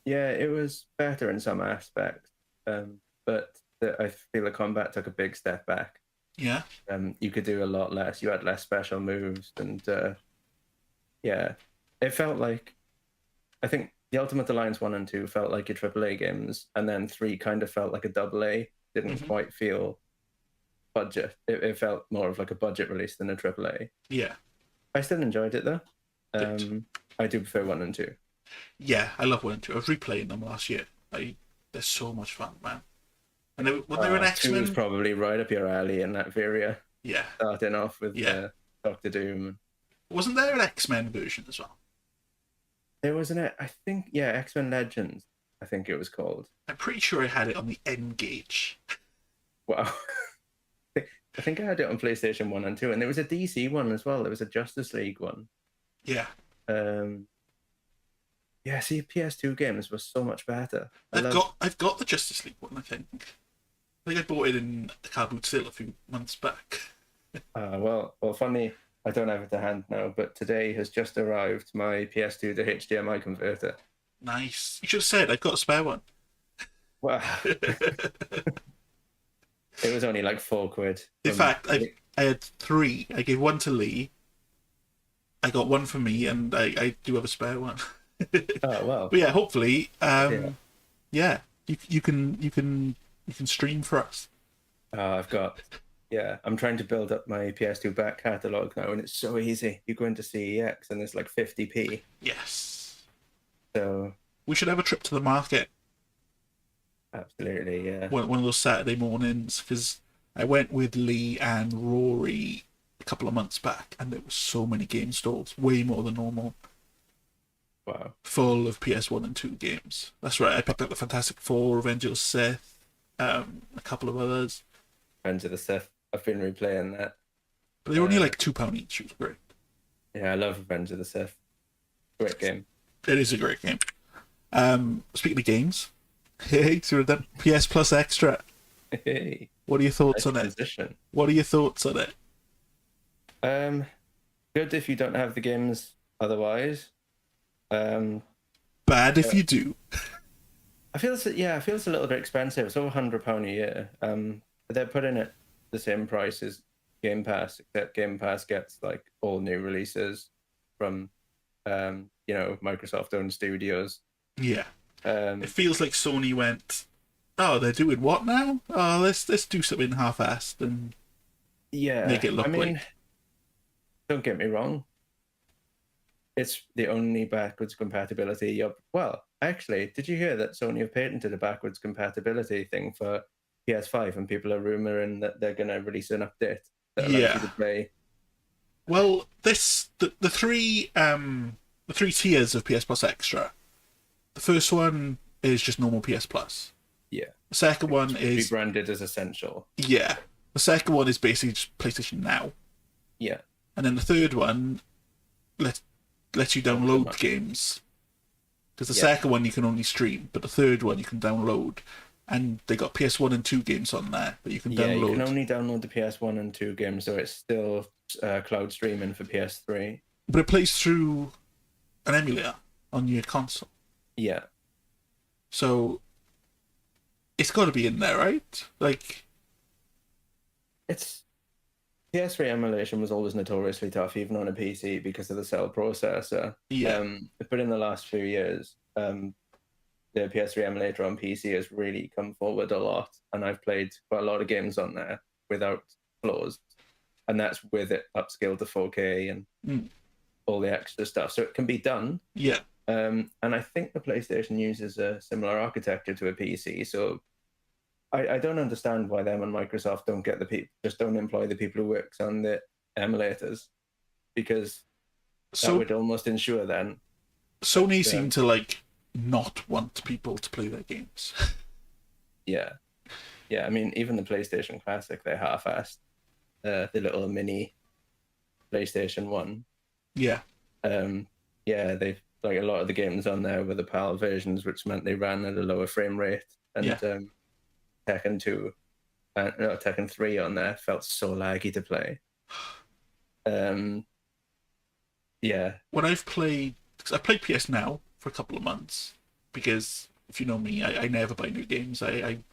Yeah, it was better in some aspects, but I feel the combat took a big step back. Yeah. You could do a lot less. You had less special moves, and it felt like, I think the Ultimate Alliance 1 and 2 felt like your AAA games, and then 3 kind of felt like a AA. Didn't quite feel budget. It felt more of like a budget release than a AAA. Yeah. I still enjoyed it though. I do prefer 1 and 2. Yeah, I love 1 and 2. I was replaying them last year. They're so much fun, man. And when they were an X-Men, 2 was probably right up your alley in that area. Yeah. Starting off with Doctor Doom. Wasn't there an X-Men version as well? There was I think, yeah, X-Men Legends, I think it was called. I'm pretty sure I had it on the N gauge. Wow. I think I had it on PlayStation 1 and 2, and there was a DC one as well. There was a Justice League one. Yeah. Um, yeah, see, PS2 games were so much better. I've got the Justice League one, I think. I think I bought it in a car boot sale a few months back. Well, funny, I don't have it to hand now, but today has just arrived my PS2 to HDMI converter. Nice. You should have said I've got a spare one. Wow. It was only like £4. In fact, I had 3. I gave one to Lee. I got one for me, and I do have a spare one. Oh well. But yeah, hopefully, Yeah. yeah, you can stream for us. I'm trying to build up my PS2 back catalogue now, and it's so easy. You go into CEX and it's like 50p. Yes. So We should have a trip to the market. absolutely, yeah. One of those Saturday mornings, because I went with Lee and Rory a couple of months back, and there were so many game stalls, way more than normal, Wow. full of PS1 and 2 games. That's right, I picked up the Fantastic Four, Revenge of the Sith, a couple of others. Revenge of the Sith. I've been replaying that. But they were only like £2 each. It was great. Yeah, I love Revenge of the Sith. Great game. It is a great game. Speaking of games, hey, so we're done. PS Plus Extra. Hey, What are your thoughts nice on it? transition. What are your thoughts on it? Good if you don't have the games otherwise. Bad if you do. I feel it's a little bit expensive. It's over £100 a year. But they're putting it the same price as Game Pass, except Game Pass gets like all new releases from Microsoft-owned studios. Yeah. It feels like Sony went, oh, they're doing what now? Oh, let's do something half-assed and make it look like. Don't get me wrong. It's the only backwards compatibility. Well, actually, did you hear that Sony have patented a backwards compatibility thing for PS5, and people are rumoring that they're going to release an update that allows you to play? Well, the three tiers of PS Plus Extra. The first one is just normal PS Plus. Yeah. The second one is rebranded as Essential. Yeah. The second one is basically just PlayStation Now. Yeah. And then the third one lets you download games. Because the second one you can only stream, but the third one you can download. And they got PS1 and 2 games on there that you can download. Yeah, you can only download the PS1 and 2 games, so it's still cloud streaming for PS3. But it plays through an emulator on your console. Yeah. So it's got to be in there, right? Like, it's PS3 emulation was always notoriously tough, even on a PC, because of the cell processor. Yeah. But in the last few years, the PS3 emulator on PC has really come forward a lot, and I've played quite a lot of games on there without flaws, and that's with it upscaled to 4K and all the extra stuff. So it can be done. Yeah. And I think the PlayStation uses a similar architecture to a PC, so I don't understand why them and Microsoft don't get just don't employ the people who works on the emulators, because that would almost ensure then. Sony seem to not want people to play their games. Yeah. I mean, even the PlayStation Classic, they half-assed the little mini PlayStation 1. Yeah. They've a lot of the games on there were the PAL versions, which meant they ran at a lower frame rate. And Tekken 2, Tekken 3 on there felt so laggy to play. When I've played PS Now for a couple of months, because if you know me, I never buy new games. I'm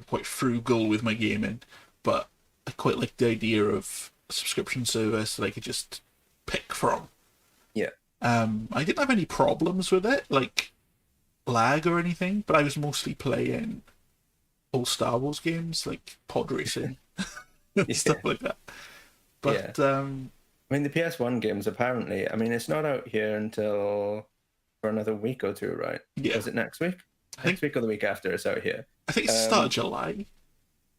quite frugal with my gaming, but I quite like the idea of a subscription service that I could just pick from. Yeah. I didn't have any problems with it, like lag or anything, but I was mostly playing old Star Wars games like pod racing and stuff like that. But I mean, the PS1 games apparently, I mean, it's not out here until for another week or two, right? Yeah. Is it next week? Next week or the week after it's out here? I think it's the start of July.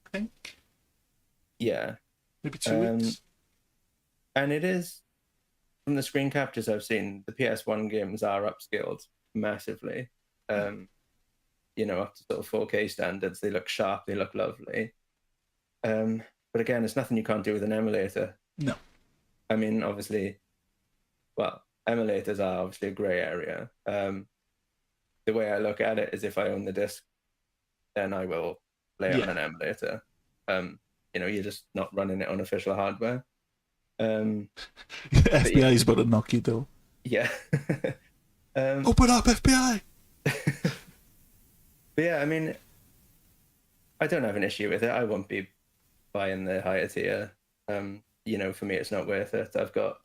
I think. Yeah. Maybe 2 weeks. And it is from the screen captures I've seen, the PS1 games are upscaled massively. Up to sort of 4K standards. They look sharp, they look lovely. But again, it's nothing you can't do with an emulator. No. I mean, obviously, well, emulators are obviously a grey area. The way I look at it is if I own the disc, then I will play it on an emulator. You're just not running it on official hardware. FBI is about to knock you though. Yeah. Open up, FBI! But yeah, I mean, I don't have an issue with it. I won't be buying the higher tier. For me, it's not worth it. I've got,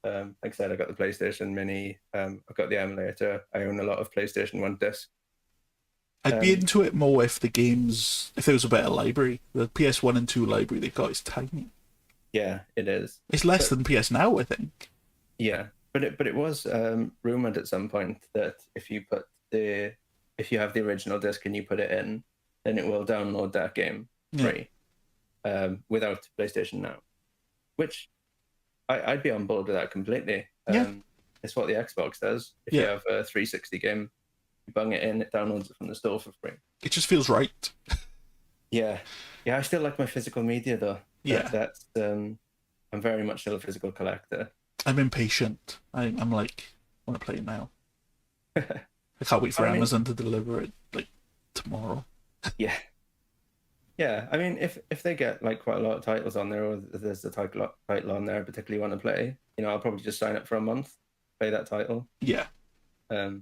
like I said, I've got the PlayStation Mini. I've got the emulator. I own a lot of PlayStation 1 discs. I'd be into it more if there was a better library. The PS1 and 2 library they've got is tiny. Yeah, it is. It's less than PS Now, I think. Yeah, but it was rumored at some point that if you have the original disc and you put it in, then it will download that game free, without PlayStation Now, which I'd be on board with that completely. It's what the Xbox does. If you have a 360 game, you bung it in, it downloads it from the store for free. It just feels right. Yeah, I still like my physical media though. That's I'm very much still a physical collector. I'm impatient. I'm like, I want to play it now. I can't wait for Amazon to deliver it like tomorrow. Yeah. I mean, if they get like quite a lot of titles on there, or there's a title on there I particularly want to play, I'll probably just sign up for a month, play that title. Yeah. Well,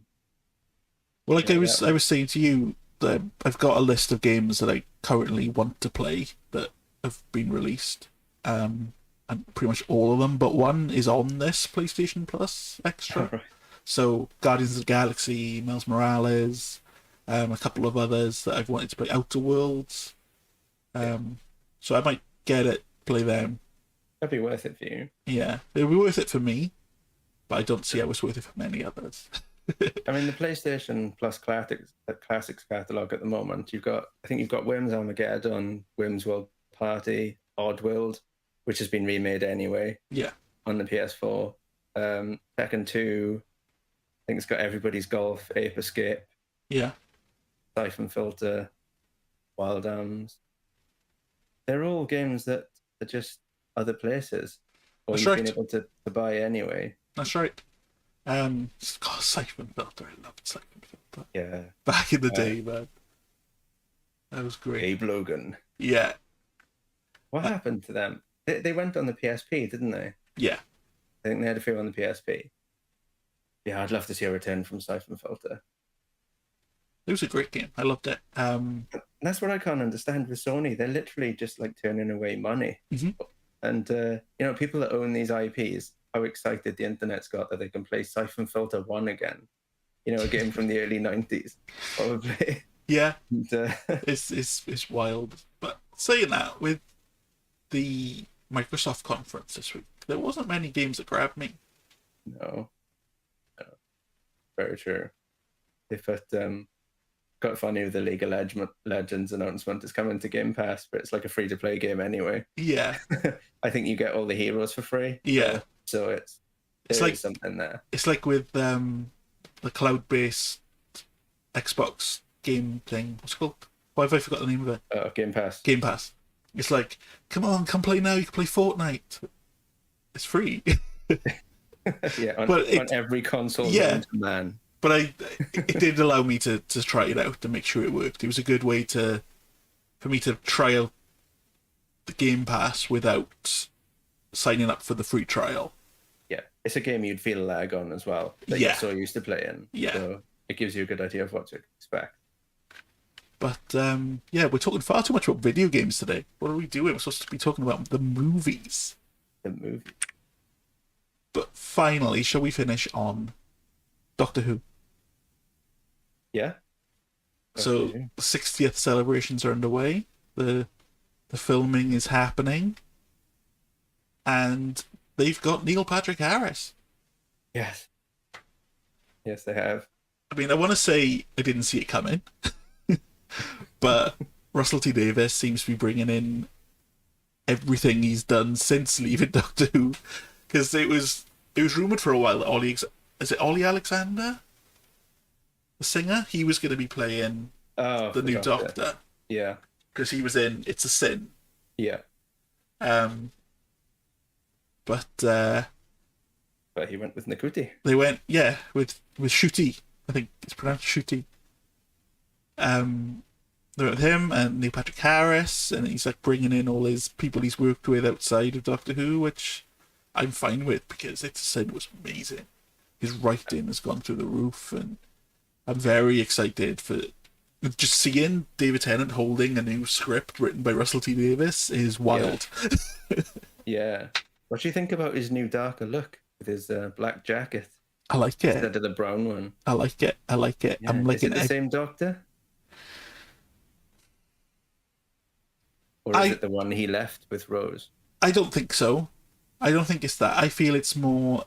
like I was saying to you, that I've got a list of games that I currently want to play that have been released, and pretty much all of them, but one is on this PlayStation Plus Extra. Right. So Guardians of the Galaxy, Miles Morales, a couple of others that I've wanted to play, Outer Worlds. So I might get it, play them. That'd be worth it for you. Yeah, it'll be worth it for me, but I don't see how it's worth it for many others. I mean, the PlayStation Plus Classics catalog at the moment, you've got Worms Armageddon, Worms World Party, Oddworld, which has been remade anyway. Yeah. On the PS4. Tekken 2, I think it's got Everybody's Golf, Ape Escape. Yeah. Siphon Filter, Wild Arms. They're all games that are just other places, or you've been able to buy anyway. That's right. Siphon Filter. I loved Siphon Filter. Yeah. Back in the day, man. That was great. Abe Logan. Yeah. What happened to them? They went on the PSP, didn't they? Yeah. I think they had a few on the PSP. Yeah, I'd love to see a return from Siphon Filter. It was a great game. I loved it. That's what I can't understand with Sony. They're literally just like turning away money. Mm-hmm. And people that own these IPs, how excited the internet's got that they can play Siphon Filter 1 again. A game from the early 90s, probably. Yeah. And, it's wild. But saying that, with the Microsoft conference this week, there wasn't many games that grabbed me. No. Very true. They put got funny with the League of Legends announcement. It's coming to Game Pass, but it's like a free-to-play game anyway. Yeah. I think you get all the heroes for free. Yeah. So it's like something there. It's like with the cloud-based Xbox game thing. What's it called? Why have I forgot the name of it? Oh, Game Pass. Game Pass. It's like, come on, come play now. You can play Fortnite. It's free. Yeah, on every console. Yeah, man. But it did allow me to try it out to make sure it worked. It was a good way for me to try out the Game Pass without signing up for the free trial. Yeah, it's a game you'd feel a lag on as well. That you're so used to playing. Yeah. So it gives you a good idea of what to expect. But we're talking far too much about video games today. What are we doing? We're supposed to be talking about the movies. The movie. But finally, shall we finish on Doctor Who? Yeah. So the 60th celebrations are underway. The filming is happening, and they've got Neil Patrick Harris. Yes. Yes, they have. I mean, I want to say I didn't see it coming, but Russell T Davies seems to be bringing in everything he's done since leaving Doctor Who, because it was it was rumored for a while that is it Ollie Alexander, the singer? He was going to be playing Oh, the new Doctor Yeah, because he was in It's a Sin. yeah. Um, but But he went with Nakuti. they went with Shooty. I think it's pronounced Shooty. They went with him and Neil Patrick Harris, and he's like bringing in all his people he's worked with outside of Doctor Who, which I'm fine with because It's a Sin was amazing. His writing has gone through the roof, and I'm very excited for just seeing David Tennant holding a new script written by Russell T Davies is wild. Yeah. What do you think about his new darker look with his black jacket I like it. instead of the brown one? I like it. I like it. Yeah. I'm Is liking it the it. same Doctor? Or is it the one he left with Rose? I don't think so. I don't think it's that. I feel it's more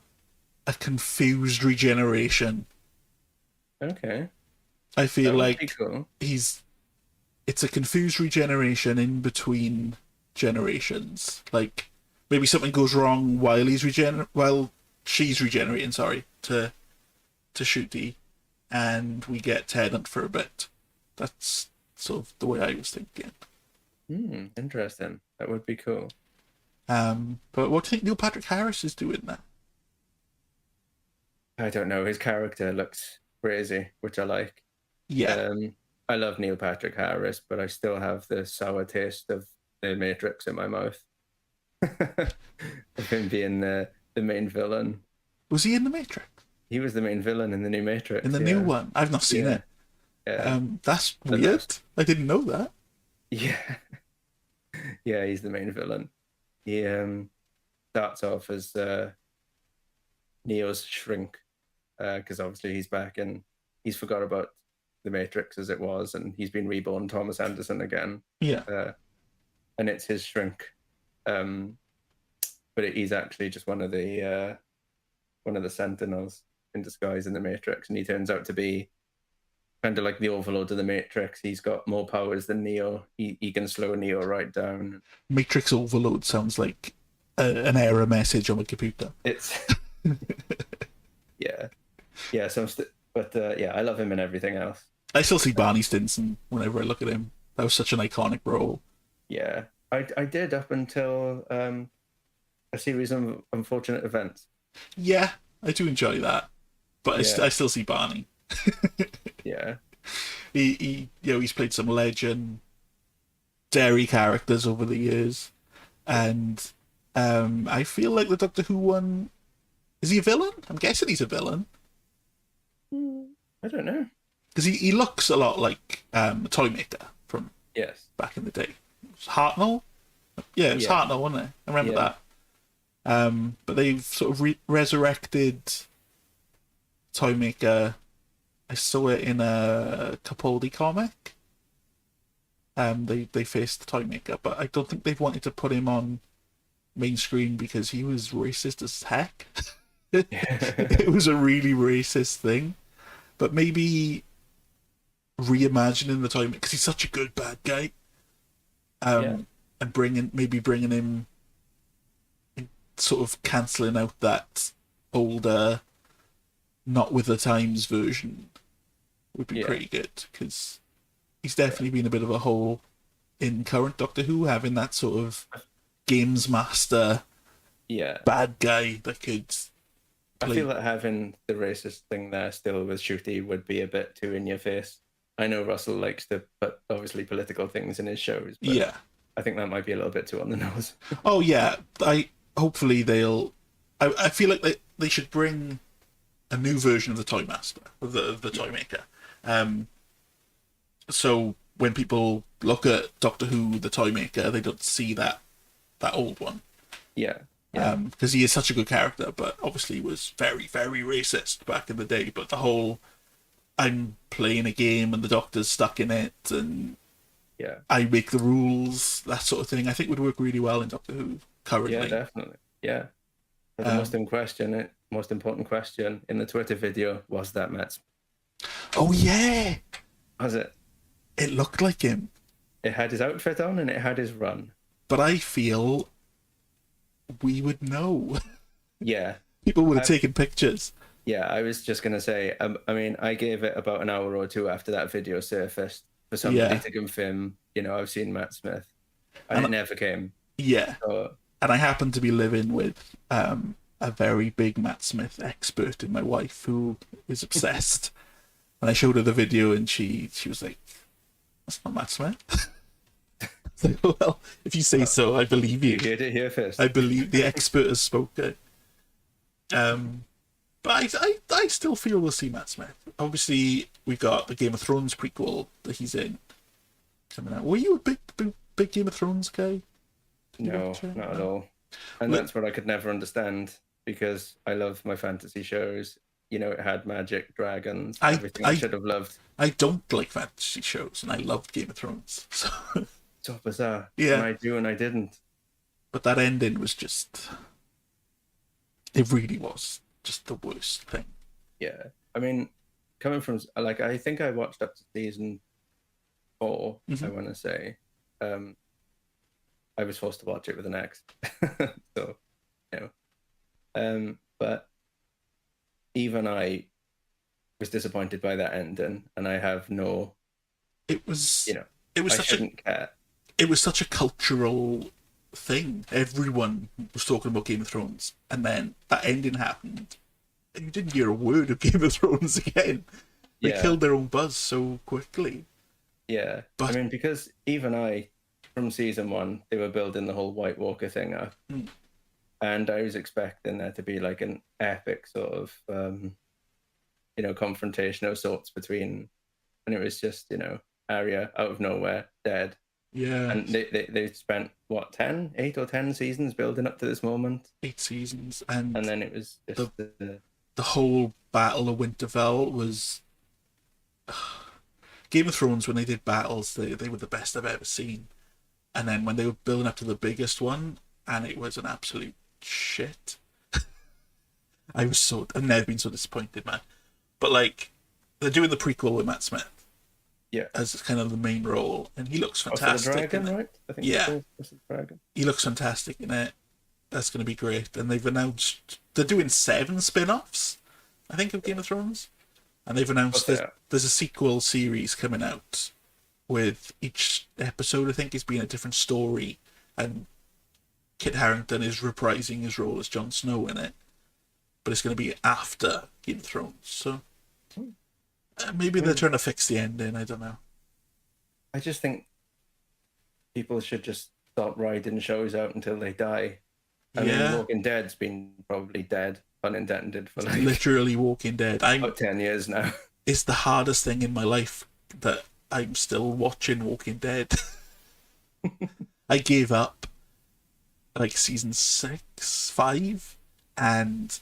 a confused regeneration. Okay. I feel That would like be cool. it's a confused regeneration in between generations. Like maybe something goes wrong while she's regenerating, sorry, to Shooty, and we get Tennant for a bit. That's sort of the way I was thinking. Interesting. That would be cool. But what do you think Neil Patrick Harris is doing there? I don't know. His character looks crazy, which I like. Yeah. I love Neil Patrick Harris, but I still have the sour taste of the Matrix in my mouth. Of him being the main villain. Was he in The Matrix? He was the main villain in the new Matrix. In the new one? I've not seen it. Yeah. That's weird. I didn't know that. Yeah. Yeah, he's the main villain. He starts off as Neo's shrink, because obviously he's back and he's forgot about the Matrix as it was, and he's been reborn Thomas Anderson again. Yeah. And it's his shrink, but he's actually just one of the Sentinels in disguise in the Matrix, and he turns out to be kind of like the Overlord of the Matrix. He's got more powers than Neo. He can slow Neo right down. Matrix Overload sounds like an error message on my computer. It's yeah. So yeah, I love him in everything else. I still see Barney Stinson whenever I look at him. That was such an iconic role. Yeah, I did up until a series of unfortunate events. Yeah, I do enjoy that, but I still see Barney. Yeah, he's played some legendary characters over the years, and I feel like the Doctor Who one, is he a villain? I'm guessing he's a villain. I don't know. Because he looks a lot like a Toymaker from back in the day. It was Hartnell? Yeah, it was Hartnell, wasn't it? I remember that. But they've sort of resurrected Toymaker. I saw it in a Capaldi comic. They faced the Toymaker, but I don't think they've wanted to put him on main screen because he was racist as heck. It was a really racist thing. But maybe reimagining the Toymaker, because he's such a good bad guy, and bringing him, sort of cancelling out that older, not with the times version would be pretty good, because he's definitely been a bit of a hole in current Doctor Who, having that sort of games master bad guy that could play. I feel that having the racist thing there still with Shooty would be a bit too in your face. I know Russell likes to put obviously political things in his shows, but I think that might be a little bit too on the nose. Oh yeah, hopefully they'll. I feel like they should bring a new version of the Toy Master, of the Toymaker. So when people look at Doctor Who, the Toymaker, they don't see that old one. Yeah. Because he is such a good character, but obviously he was very, very racist back in the day. But the whole, I'm playing a game and the Doctor's stuck in it, and I make the rules, that sort of thing, I think would work really well in Doctor Who currently. Yeah, definitely. Yeah. But the most important question in the Twitter video was that Matt. Oh yeah, was it? It looked like him. It had his outfit on and it had his run. But I feel we would know. Yeah, People would have taken pictures. Yeah, I was just gonna say. I mean, I gave it about an hour or two after that video surfaced for somebody Yeah, to confirm. I've seen Matt Smith, and it and never came. yeah, So and I happen to be living with a very big Matt Smith expert in my wife who is obsessed. And I showed her the video, and she was like, "That's not Matt Smith." It's like, well, if you say so, I believe you you. heard it here first. I believe the expert has spoken. But I still feel we'll see Matt Smith. Obviously, we've got the Game of Thrones prequel that he's in coming out. Were you a big Game of Thrones guy? No, not at all. And that's what I could never understand, because I love my fantasy shows. It had magic, dragons, everything I should have loved. I don't like fantasy shows, and I loved Game of Thrones. So. So bizarre. Yeah. And I do, and I didn't. But that ending was just. It really was just the worst thing. Yeah. I mean, coming from, like, I think I watched up to season 4, I want to say. I was forced to watch it with an ex. So, but even I was disappointed by that ending, and I have no. It was. Care. It was such a cultural thing. Everyone was talking about Game of Thrones, and then that ending happened, and you didn't hear a word of Game of Thrones again. They killed their own buzz so quickly. Yeah, but I mean, because even from season 1, they were building the whole White Walker thing up, and I was expecting there to be like an epic sort of, confrontation of sorts between, and it was just, Arya out of nowhere, dead. Yeah. And they spent, what, 8 or 10 seasons building up to this moment? 8 seasons. And then it was just the whole Battle of Winterfell was... Game of Thrones, when they did battles, they were the best I've ever seen. And then when they were building up to the biggest one, and it was an absolute shit. I've never been so disappointed, man. But, like, they're doing the prequel with Matt Smith. Yeah, as kind of the main role, and he looks fantastic. For the dragon, right? I think yeah, it's the dragon. He looks fantastic in it. That's going to be great. And they've announced they're doing 7 spin-offs, I think, of Game of Thrones, and they've announced there's a sequel series coming out with each episode, I think, is being a different story, and Kit Harington is reprising his role as Jon Snow in it, but it's going to be after Game of Thrones. So. Maybe they're trying to fix the ending. I don't know. I just think people should just stop writing shows out until they die. I mean, Walking Dead's been probably dead, unintended, for like literally Walking Dead. About 10 years now. It's the hardest thing in my life that I'm still watching Walking Dead. I gave up like season 6, 5, and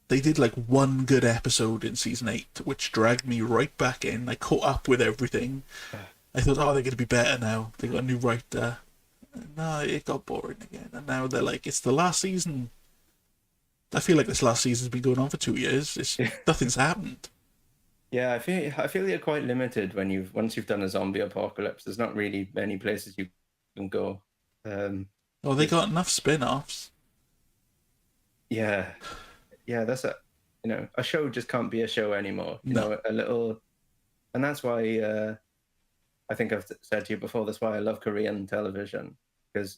they did like 1 good episode in season 8, which dragged me right back in. I caught up with everything. I thought, they're going to be better now. They got a new writer. No, it got boring again. And now they're like, it's the last season. I feel like this last season's been going on for 2 years. Nothing's happened. Yeah, I feel you're quite limited once you've done a zombie apocalypse. There's not really many places you can go. They got enough spin-offs. Yeah. Yeah, that's a show just can't be a show anymore. You know, a little, and that's why I think I've said to you before. That's why I love Korean television, because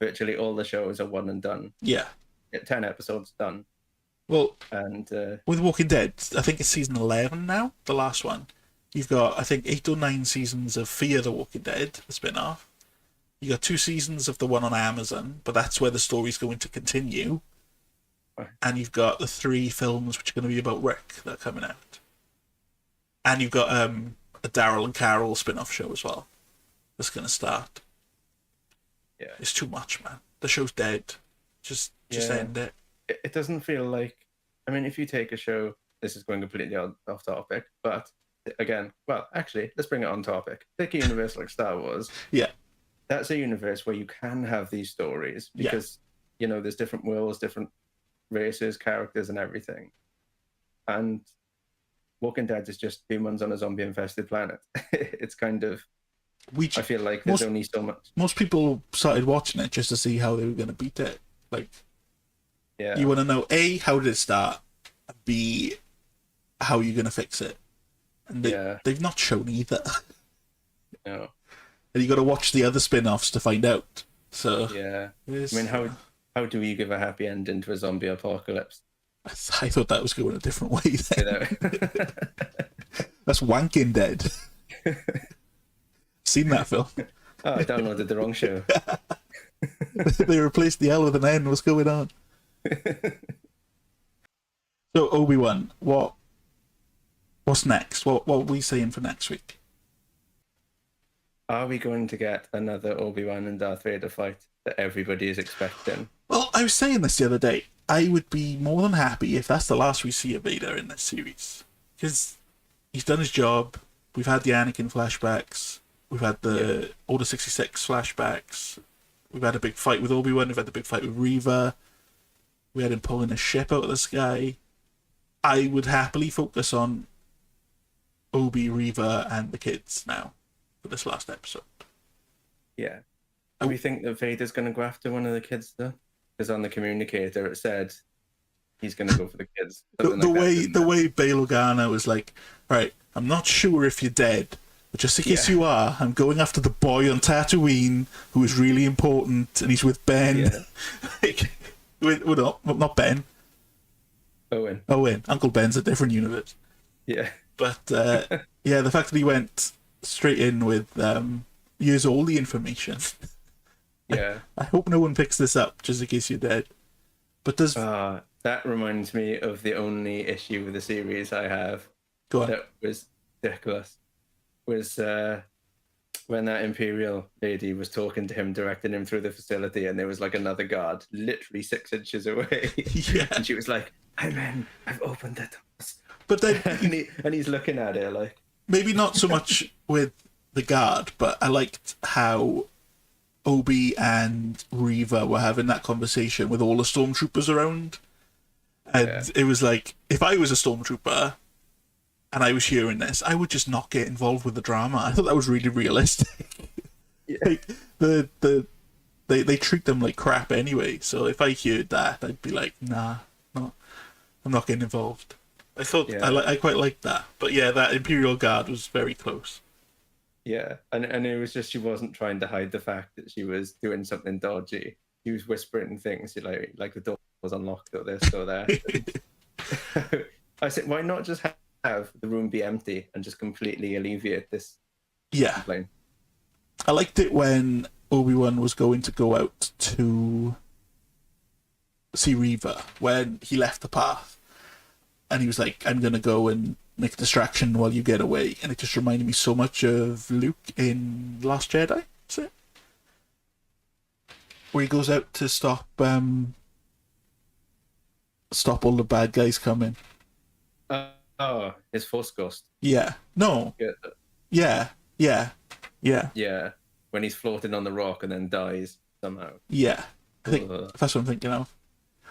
virtually all the shows are one and done. Yeah, 10 episodes done. Well, and with Walking Dead, I think it's season 11 now, the last one. You've got, I think, 8 or 9 seasons of Fear the Walking Dead, the spin-off. You got 2 seasons of the one on Amazon, but that's where the story's going to continue. And you've got the 3 films which are going to be about Rick that are coming out. And you've got a Daryl and Carol spin-off show as well that's going to start. Yeah. It's too much, man. The show's dead. Just end it. It doesn't feel like... I mean, if you take a show... This is going completely off topic, but again, well, actually, let's bring it on topic. Take a universe like Star Wars. Yeah. That's a universe where you can have these stories because, there's different worlds, different races, characters, and everything. And Walking Dead is just humans on a zombie-infested planet. It's kind of... I feel like there's only so much. Most people started watching it just to see how they were going to beat it. Like, Yeah. You want to know A, how did it start? B, how are you going to fix it? And they've not shown either. No. And you got to watch the other spin-offs to find out. So Yeah. I mean, how do you give a happy ending to a zombie apocalypse? I thought that was going a different way then. You know? That's Wanking Dead. Seen that film? Oh, I downloaded the wrong show. They replaced the L with an N. What's going on? So Obi-Wan, what's next? What are we saying for next week? Are we going to get another Obi-Wan and Darth Vader fight that everybody is expecting? Well, I was saying this the other day. I would be more than happy if that's the last we see of Vader in this series. Because he's done his job. We've had the Anakin flashbacks. We've had the Order 66 flashbacks. We've had a big fight with Obi-Wan. We've had the big fight with Reva. We had him pulling a ship out of the sky. I would happily focus on Obi, Reva, and the kids now for this last episode. Yeah. Do we think that Vader's going to go after one of the kids, though? Because on the communicator it said he's going to go for the kids. The way Bail Organa was like, all right, I'm not sure if you're dead, but just in case you are, I'm going after the boy on Tatooine who is really important, and he's with Ben. Yeah. Not Ben. Owen. Uncle Ben's a different universe. Yeah. But yeah, the fact that he went straight in with here's all the information. Yeah. I hope no one picks this up just in case you're dead. But does that reminds me of the only issue with the series I have. Go on. That was ridiculous. Was when that Imperial lady was talking to him, directing him through the facility, and there was like another guard literally 6 inches away. Yeah. And she was like, I'm in, I've opened the doors. But then and he's looking at her like, maybe not so much with the guard, but I liked how Obi and Reva were having that conversation with all the stormtroopers around. And it was like, if I was a stormtrooper and I was hearing this, I would just not get involved with the drama. I thought that was really realistic. Yeah. Like, they treat them like crap anyway. So if I heard that, I'd be like, nah, I'm not getting involved. I thought I quite liked that. But yeah, that Imperial Guard was very close. Yeah, and it was just, she wasn't trying to hide the fact that she was doing something dodgy. She was whispering things like the door was unlocked or this or that. I said, why not just have the room be empty and just completely alleviate this complaint? I liked it when Obi-Wan was going to go out to see Reva, when he left the path. And he was like, I'm going to go and make a distraction while you get away. And it just reminded me so much of Luke in Last Jedi. Is it? Where he goes out to stop all the bad guys coming. His Force Ghost. Yeah. No. Yeah. Yeah. When he's floating on the rock and then dies somehow. Yeah. I think that's what I'm thinking of.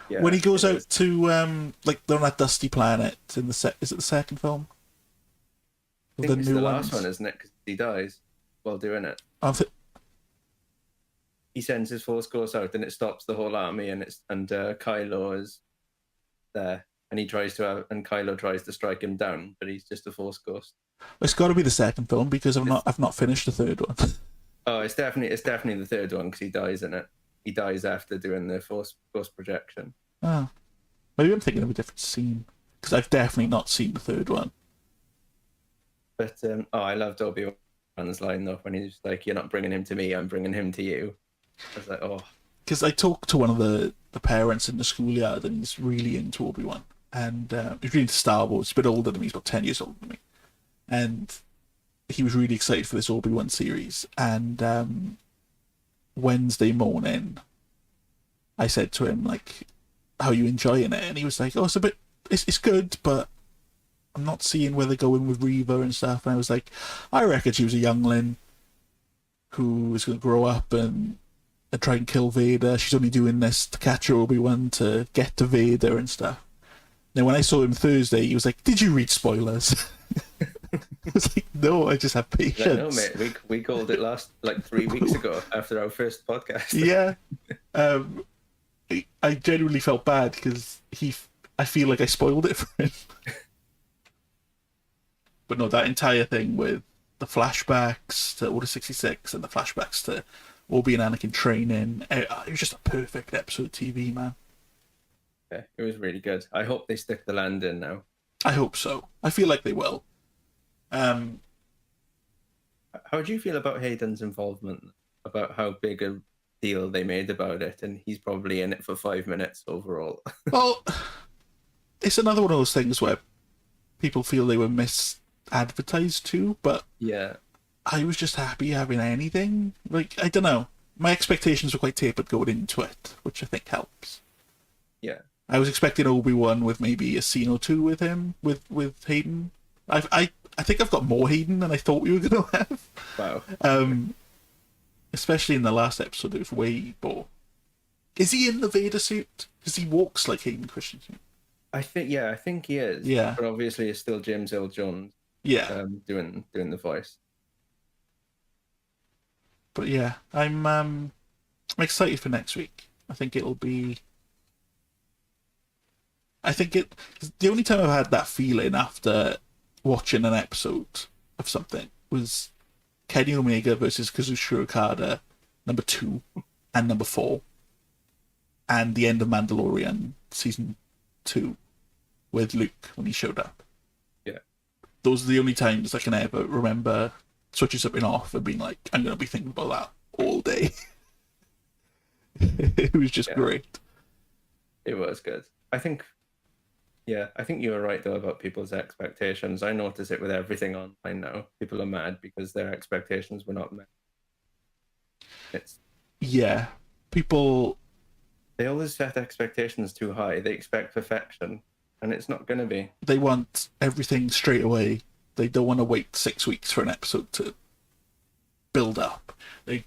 Yeah, when he goes out to like they're on that dusty planet in the is it the second film? I think it's the last one, isn't it? Because he dies while doing it. He sends his Force Ghost out, and it stops the whole army, and Kylo is there, and Kylo tries to strike him down, but he's just a Force Ghost. It's got to be the second film because I've not finished the third one. Oh, it's definitely the third one because he dies in it. He dies after doing the Force Ghost projection. Oh, maybe I'm thinking of a different scene because I've definitely not seen the third one. But I loved Obi-Wan's line though when he's like, "You're not bringing him to me, I'm bringing him to you." I was like, oh. Because I talked to one of the parents in the schoolyard, and he's really into Obi-Wan, and he's really into Star Wars. He's a bit older than me. He's about 10 years older than me, and he was really excited for this Obi-Wan series. And Wednesday morning, I said to him like, "How are you enjoying it?" And he was like, "Oh, it's good, but I'm not seeing where they're going with Reva and stuff." And I was like, "I reckon she was a youngling who was going to grow up and try and kill Vader. She's only doing this to catch Obi-Wan to get to Vader and stuff." Now, when I saw him Thursday, he was like, "Did you read spoilers?" I was like, "No, I just have patience." No, mate, we called it 3 weeks ago after our first podcast. Yeah. I genuinely felt bad because I feel like I spoiled it for him. But no, that entire thing with the flashbacks to Order 66 and the flashbacks to Obi and Anakin training, it was just a perfect episode of TV, man. Yeah, it was really good. I hope they stick the landing now. I hope so. I feel like they will. How do you feel about Hayden's involvement? About how big a deal they made about it, and he's probably in it for 5 minutes overall. Well, it's another one of those things where people feel they were misadvertised too, but Yeah, I was just happy having anything. Like, I don't know. My expectations were quite tapered going into it, which I think helps. yeah, I was expecting Obi-Wan with maybe a scene or two with him, with Hayden. I think I've got more Hayden than I thought we were going to have. wow. Especially in the last episode, it was way more. Is he in the Vader suit? Because he walks like Hayden Christensen. I think he is. Yeah. But obviously it's still James Earl Jones Yeah. doing the voice. But yeah, I'm excited for next week. I think it'll be. I think the only time I've had that feeling after watching an episode of something was Kenny Omega versus Kazuchika Okada, number 2 and number 4, and the end of Mandalorian season 2 with Luke when he showed up. Yeah. Those are the only times I can ever remember switching something off and being like, I'm going to be thinking about that all day. It was just great. It was good. I think you were right though about people's expectations. I notice it with everything online now. People are mad because their expectations were not met. Yeah, people. They always set expectations too high. They expect perfection, and it's not going to be. They want everything straight away. They don't want to wait 6 weeks for an episode to build up. They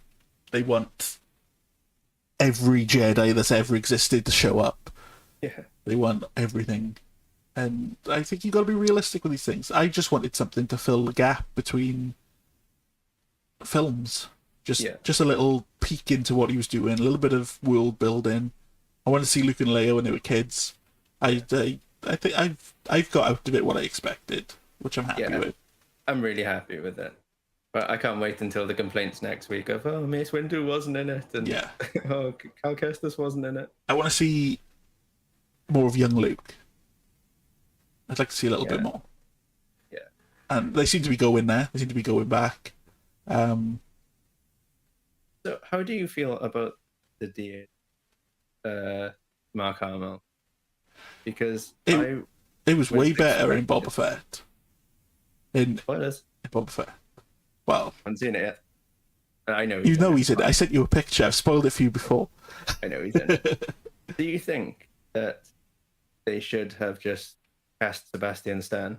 want every Jedi that's ever existed to show up. Yeah. They want everything. And I think you got to be realistic with these things. I just wanted something to fill the gap between films. Just a little peek into what he was doing, a little bit of world building. I want to see Luke and Leia when they were kids. I think I've got out of it what I expected, which I'm happy with. I'm really happy with it. But I can't wait until the complaints next week of, oh, Mace Windu wasn't in it, and oh, Cal Kestis wasn't in it. I want to see more of young Luke. I'd like to see a little bit more. Yeah. And they seem to be going there. They seem to be going back. So how do you feel about the DA, Mark Hamill? Because it was way better in Boba Fett. In Boba Fett. Well, I haven't seen it yet. I know. You know he's in it. I sent you a picture. I've spoiled it for you before. I know he's in it. Do you think that they should have just cast Sebastian Stan?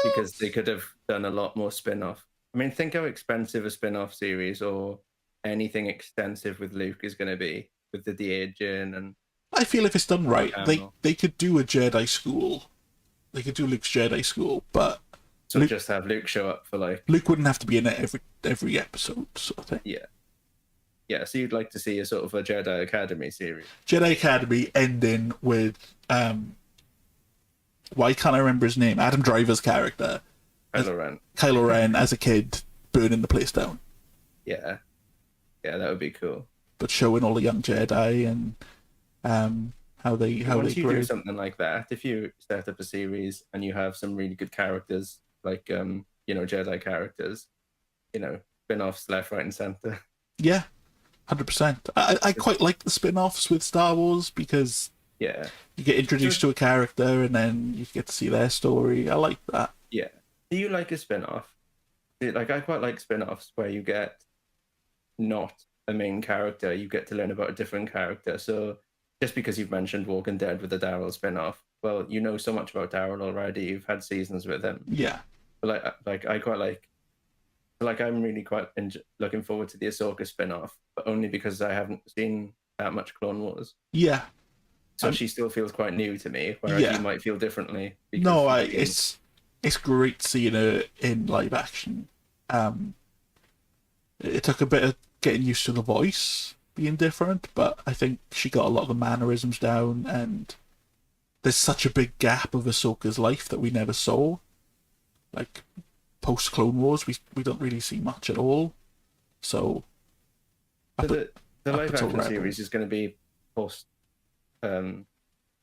Because they could have done a lot more spin-off. I mean, think how expensive a spin-off series or anything extensive with Luke is going to be with the de-aging and. I feel if it's done right, they could do a Jedi school. They could do Luke's Jedi school, but just have Luke show up for Luke wouldn't have to be in it every episode, sort of thing. Yeah. So you'd like to see a sort of a Jedi Academy series. Jedi Academy ending with why can't I remember his name? Adam Driver's character. Kylo Ren as a kid burning the place down. Yeah, that would be cool. But showing all the young Jedi and how they Once you do something like that, if you set up a series and you have some really good characters like Jedi characters, spin-offs left, right, and center. Yeah, 100%. I quite like the spin-offs with Star Wars because you get introduced to a character and then you get to see their story. I like that. Yeah. Do you like a spin-off? I quite like spin-offs where you get not a main character, you get to learn about a different character. So just because you've mentioned Walking Dead with the Daryl spin-off, well, you know so much about Daryl already. You've had seasons with him. Yeah. But I quite like I'm really quite looking forward to the Ahsoka spin-off, but only because I haven't seen that much Clone Wars. Yeah. So she still feels quite new to me, whereas you might feel differently. No, it's great seeing her in live action. It took a bit of getting used to the voice, being different, but I think she got a lot of the mannerisms down, and there's such a big gap of Ahsoka's life that we never saw. Like, post Clone Wars, we don't really see much at all. So, So the up live until action Rebels. series is going to be post,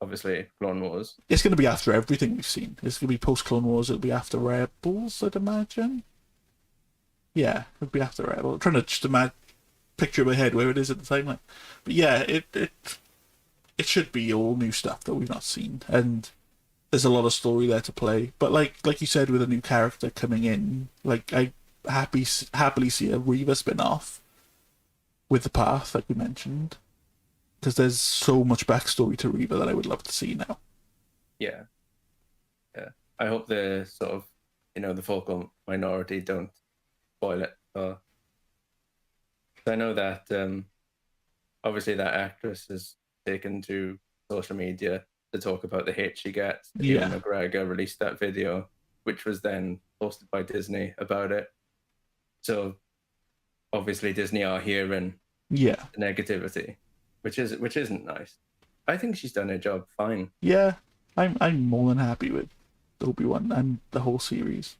obviously, Clone Wars. It's going to be after everything we've seen. It's going to be post Clone Wars. It'll be after Rebels, I'd imagine. Yeah, it'll be after Rebels. I'm trying to just picture in my head where it is at the timeline. But yeah, it should be all new stuff that we've not seen, and there's a lot of story there to play. But like you said, with a new character coming in, like I happily see a Reva spin-off with the Path, like we mentioned, because there's so much backstory to Reva that I would love to see now. Yeah. I hope the sort of, the vocal minority don't spoil it. I know that obviously that actress has taken to social media to talk about the hate she gets. Yeah. Ewan McGregor released that video, which was then posted by Disney about it. So obviously Disney are hearing Yeah. the negativity, which isn't nice. I think she's done her job fine. Yeah, I'm more than happy with Obi-Wan and the whole series.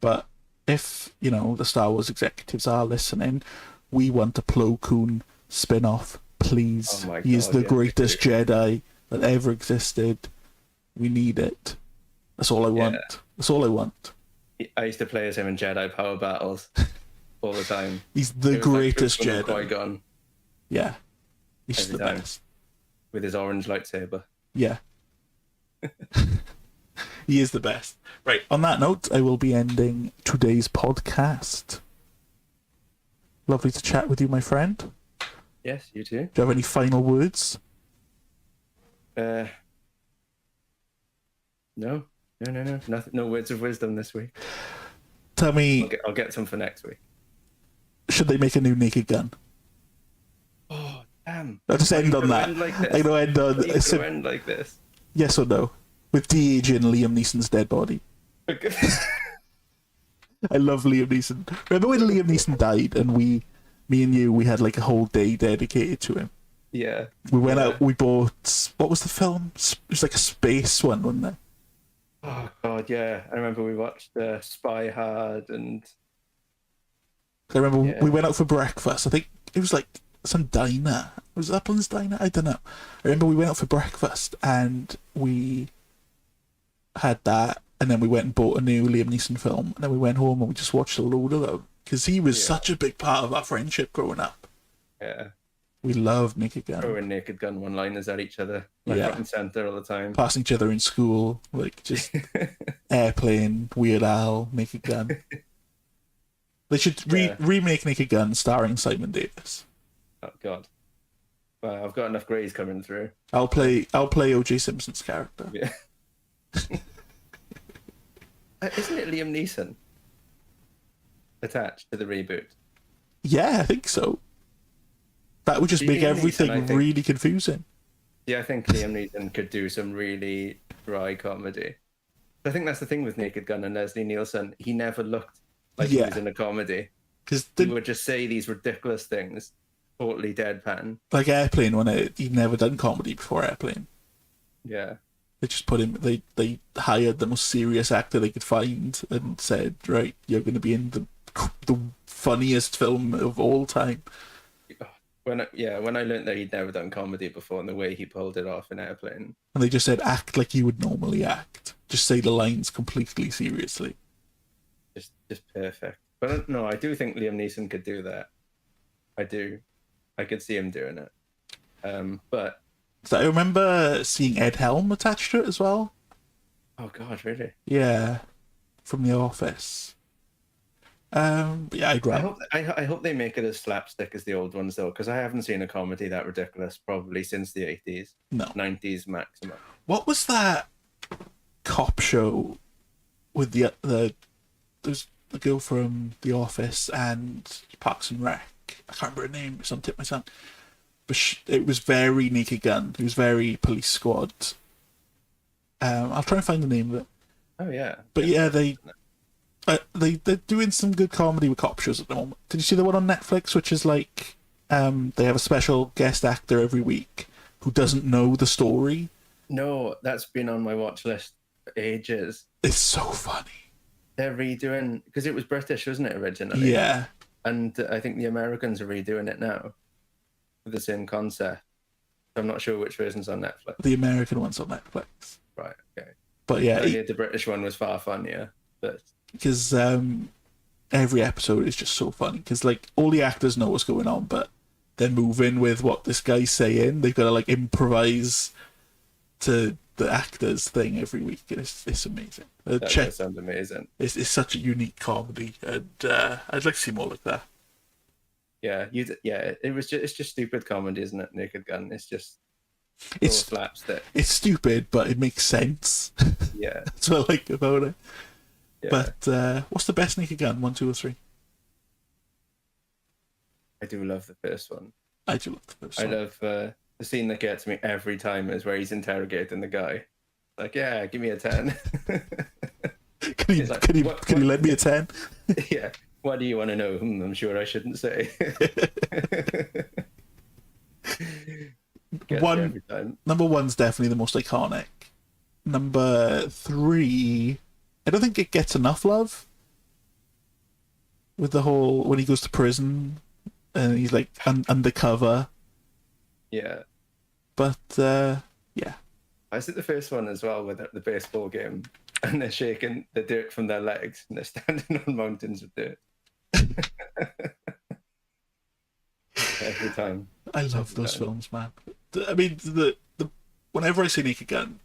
But if, the Star Wars executives are listening, we want a Plo Koon spin-off, please. Oh my He is God, the yeah. greatest Jedi that ever existed. We need it. That's all I want. Yeah. That's all I want. I used to play as him in Jedi power battles all the time. He's the It was like greatest Qui-Gon Jedi. Qui-Gon Yeah. He's just Every the time. best. with his orange lightsaber. Yeah. He is the best. Right, on that note, I will be ending today's podcast. Lovely to chat with you, my friend. Yes, you too. Do you have any final words? No. Nothing. No words of wisdom this week. Tell me, I'll get some for next week. should they make a new Naked Gun? Oh, damn. I'll just end on that. End like this. I know, end on... You go end like this. Yes or no? With de-aging Liam Neeson's dead body. I love Liam Neeson. Remember when Liam Neeson died and me and you, we had like a whole day dedicated to him? Yeah. We went out, we bought... What was the film? It was like a space one, wasn't it? Oh, God, yeah. I remember we watched Spy Hard and... I remember Yeah. we went out for breakfast. I think it was like some diner. Was it Upland's Diner? I don't know. I remember we went out for breakfast and we had that, and then we went and bought a new Liam Neeson film, and then we went home and we just watched a load of them because he was Yeah. such a big part of our friendship growing up. Yeah. We loved Naked Gun. Throwing Naked Gun one-liners at each other. Like Yeah. front and center all the time. Passing each other in school, like just Airplane, Weird Al, Naked Gun. They should Yeah. remake Naked Gun starring Simon Davis. Oh, God. Well, I've got enough greys coming through. I'll play O.J. Simpson's character. Yeah. Isn't it Liam Neeson attached to the reboot? Yeah, I think so. That would just make Liam Neeson, everything I think. really confusing. Yeah, I think Liam Neeson could do some really dry comedy. I think that's the thing with Naked Gun and Leslie Nielsen. He never looked like he Yeah. was in a comedy. Because He would just say these ridiculous things, totally deadpan. like Airplane, when he'd never done comedy before Airplane, Yeah. they just put him. They hired the most serious actor they could find and said, "Right, you're going to be in the funniest film of all time." When I learned that he'd never done comedy before and the way he pulled it off in Airplane. And they just said, "Act like you would normally act. Just say the lines completely seriously." Just perfect. But no, I do think Liam Neeson could do that. I do. I could see him doing it. But So I remember seeing Ed Helm attached to it as well. oh God, really? Yeah, from The Office. But yeah, I'd rather. I hope they make it as slapstick as the old ones though, because I haven't seen a comedy that ridiculous probably since the 80s, No. 90s maximum. What was that cop show with there's the girl from The Office and Parks and Rec? I can't remember her name. It's on tip of my tongue. But it was very Naked Gun. It was very Police Squad. I'll try and find the name of it. Oh yeah. But yeah, they're doing some good comedy with cop shows at the moment. Did you see the one on Netflix, which is like they have a special guest actor every week who doesn't know the story. No, that's been on my watch list for ages. It's so funny. They're redoing, because it was British, wasn't it, originally? Yeah. And I think the Americans are redoing it now with the same concept. I'm not sure which version's on Netflix. The American one's on Netflix. Right, okay. But yeah, I heard the British one was far funnier, but because every episode is just so funny because like all the actors know what's going on, but they're moving with what this guy's saying. They've got to like improvise to the actors thing every week, and it's amazing. that does sound amazing. It's such a unique comedy, and I'd like to see more like that. Yeah, it's just stupid comedy, isn't it? Naked Gun. It's just It's slapstick. it's stupid, but it makes sense. Yeah, That's what I like about it. yeah. But what's the best Naked Gun? 1, 2, or 3? I do love the first one. I do love the first I one. love the scene that gets me every time is where he's interrogating the guy. Like, yeah, give me a 10. Can you, like, can you, what- can you lend me a 10? Yeah. What do you want to know? I'm sure I shouldn't say. Gets me One- every time. Number 1's definitely the most iconic. Number 3, I don't think it gets enough love. With the whole, when he goes to prison and he's like undercover. Yeah. But yeah. I see the first one as well with the baseball game, and they're shaking the dirt from their legs, and they're standing on mountains of dirt. Every time. I love those films, man. I mean, the whenever I say Naked Gun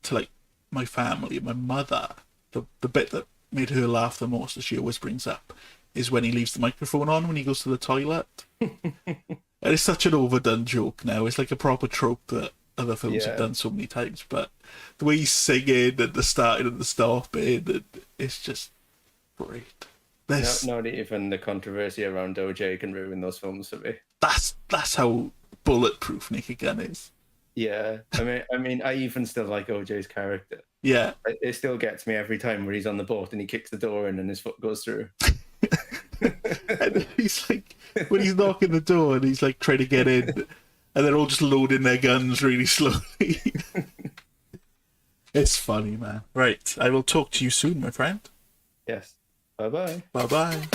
to like my family, my mother, the bit that made her laugh the most, that she always brings up, is when he leaves the microphone on when he goes to the toilet. And it's such an overdone joke now. It's like a proper trope that other films have done so many times. But the way he's singing and the starting and the stopping, and it's just great. Not even the controversy around OJ can ruin those films for me. That's how bulletproof Naked Gun is. Yeah, I mean, I even still like OJ's character. Yeah. It still gets me every time where he's on the boat and he kicks the door in and his foot goes through. And he's like, when he's knocking the door and he's like trying to get in, and they're all just loading their guns really slowly. It's funny, man. Right, I will talk to you soon, my friend. Yes. Bye-bye. Bye bye.